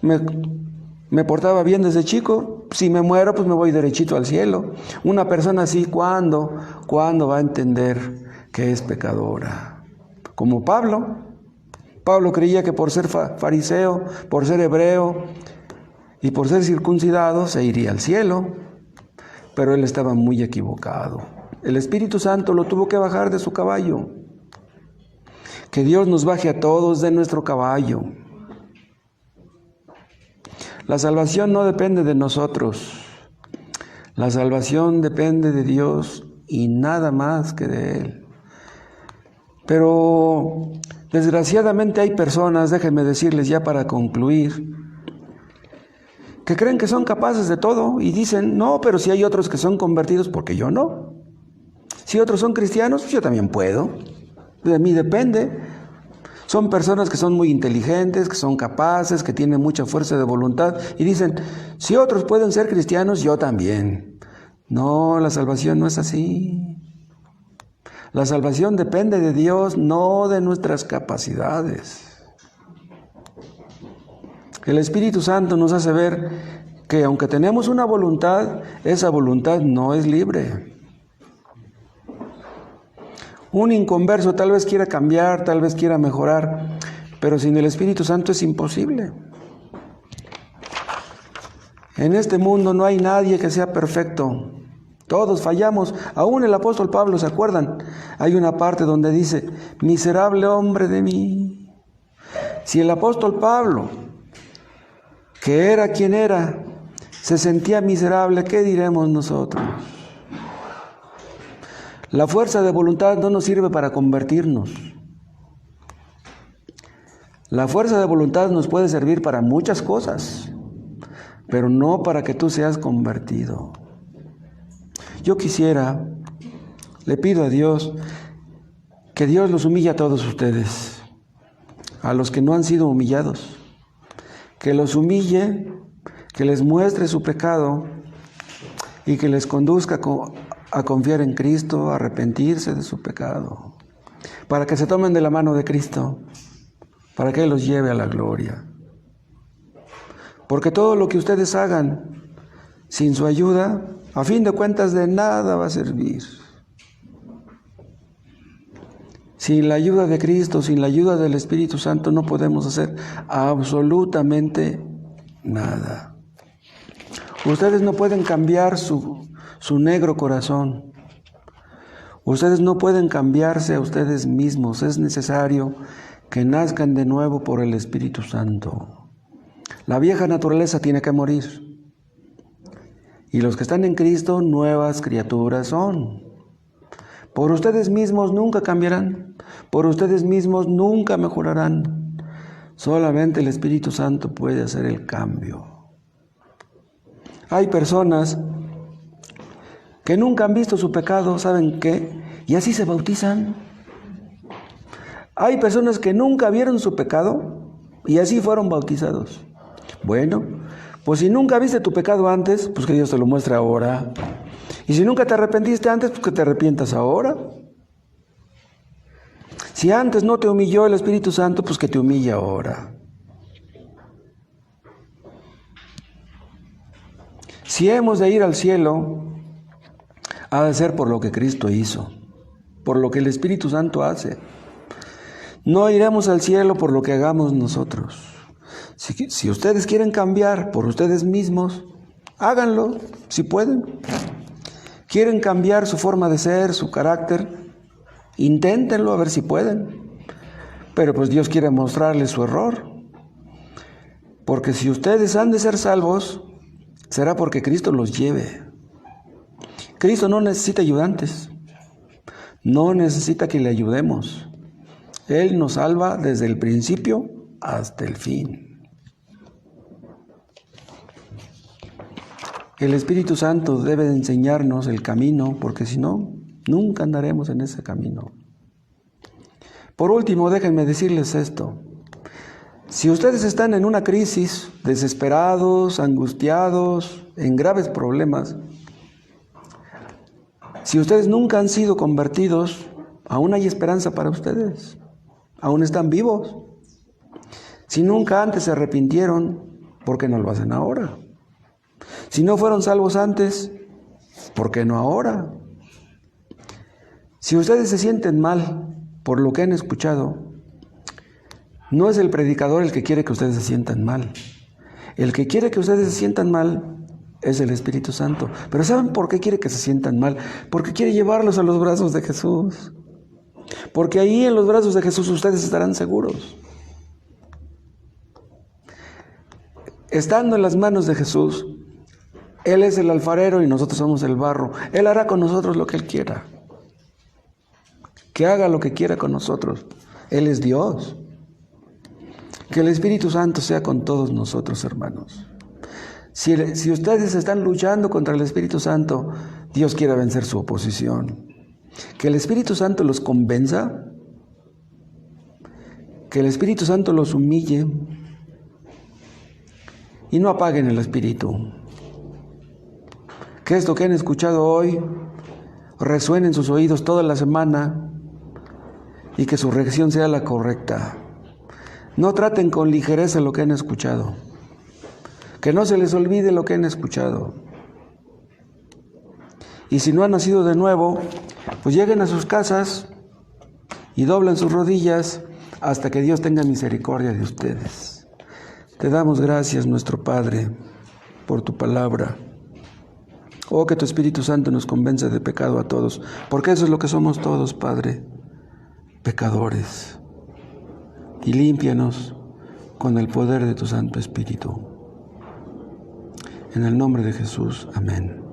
Me portaba bien desde chico. Si me muero, pues me voy derechito al cielo. Una persona así, ¿cuándo va a entender que es pecadora? Como Pablo. Pablo creía que por ser fariseo, por ser hebreo y por ser circuncidado, se iría al cielo. Pero él estaba muy equivocado. El Espíritu Santo lo tuvo que bajar de su caballo. Que Dios nos baje a todos de nuestro caballo. La salvación no depende de nosotros. La salvación depende de Dios y nada más que de Él. Pero desgraciadamente hay personas, déjenme decirles ya para concluir, que creen que son capaces de todo y dicen, no, pero si hay otros que son convertidos, porque yo no. Si otros son cristianos, yo también puedo. De mí depende. Son personas que son muy inteligentes, que son capaces, que tienen mucha fuerza de voluntad y dicen, si otros pueden ser cristianos, yo también. No, la salvación no es así. La salvación depende de Dios, no de nuestras capacidades. El Espíritu Santo nos hace ver que aunque tenemos una voluntad, esa voluntad no es libre. Un inconverso tal vez quiera cambiar, tal vez quiera mejorar, pero sin el Espíritu Santo es imposible. En este mundo no hay nadie que sea perfecto. Todos fallamos. Aún el apóstol Pablo, ¿se acuerdan? Hay una parte donde dice, miserable hombre de mí. Si el apóstol Pablo, que era quien era, se sentía miserable, ¿qué diremos nosotros? La fuerza de voluntad no nos sirve para convertirnos. La fuerza de voluntad nos puede servir para muchas cosas, pero no para que tú seas convertido. Yo quisiera, le pido a Dios, que Dios los humille a todos ustedes, a los que no han sido humillados, que los humille, que les muestre su pecado y que les conduzca a confiar en Cristo, a arrepentirse de su pecado, para que se tomen de la mano de Cristo, para que Él los lleve a la gloria. Porque todo lo que ustedes hagan sin su ayuda, a fin de cuentas de nada va a servir. Sin la ayuda de Cristo, sin la ayuda del Espíritu Santo, no podemos hacer absolutamente nada. Ustedes no pueden cambiar su negro corazón. Ustedes no pueden cambiarse a ustedes mismos. Es necesario que nazcan de nuevo por el Espíritu Santo. La vieja naturaleza tiene que morir. Y los que están en Cristo, nuevas criaturas son. Por ustedes mismos nunca cambiarán. Por ustedes mismos nunca mejorarán. Solamente el Espíritu Santo puede hacer el cambio. Hay personas que nunca han visto su pecado, ¿saben qué? Y así se bautizan. Hay personas que nunca vieron su pecado y así fueron bautizados. Bueno, pues si nunca viste tu pecado antes, pues que Dios te lo muestre ahora. Y si nunca te arrepentiste antes, pues que te arrepientas ahora. Si antes no te humilló el Espíritu Santo, pues que te humille ahora. Si hemos de ir al cielo, ha de ser por lo que Cristo hizo, por lo que el Espíritu Santo hace. No iremos al cielo por lo que hagamos nosotros. Si ustedes quieren cambiar por ustedes mismos, háganlo, si pueden. Quieren cambiar su forma de ser, su carácter, inténtenlo a ver si pueden. Pero pues Dios quiere mostrarles su error. Porque si ustedes han de ser salvos, será porque Cristo los lleve. Cristo no necesita ayudantes. No necesita que le ayudemos. Él nos salva desde el principio hasta el fin. El Espíritu Santo debe de enseñarnos el camino, porque si no, nunca andaremos en ese camino. Por último, déjenme decirles esto. Si ustedes están en una crisis, desesperados, angustiados, en graves problemas, si ustedes nunca han sido convertidos, aún hay esperanza para ustedes. Aún están vivos. Si nunca antes se arrepintieron, ¿por qué no lo hacen ahora? Si no fueron salvos antes, ¿por qué no ahora? Si ustedes se sienten mal por lo que han escuchado, no es el predicador el que quiere que ustedes se sientan mal. El que quiere que ustedes se sientan mal es el Espíritu Santo. Pero ¿saben por qué quiere que se sientan mal? Porque quiere llevarlos a los brazos de Jesús. Porque ahí en los brazos de Jesús ustedes estarán seguros. Estando en las manos de Jesús, Él es el alfarero y nosotros somos el barro. Él hará con nosotros lo que Él quiera. Que haga lo que quiera con nosotros. Él es Dios. Que el Espíritu Santo sea con todos nosotros, hermanos. Si ustedes están luchando contra el Espíritu Santo, Dios quiere vencer su oposición. Que el Espíritu Santo los convenza, que el Espíritu Santo los humille y no apaguen el Espíritu. Que esto que han escuchado hoy resuene en sus oídos toda la semana y que su reacción sea la correcta. No traten con ligereza lo que han escuchado. Que no se les olvide lo que han escuchado. Y si no han nacido de nuevo, pues lleguen a sus casas y doblen sus rodillas hasta que Dios tenga misericordia de ustedes. Te damos gracias, nuestro Padre, por tu palabra. Oh, que tu Espíritu Santo nos convenza de pecado a todos, porque eso es lo que somos todos, Padre, pecadores. Y límpianos con el poder de tu Santo Espíritu. En el nombre de Jesús, amén.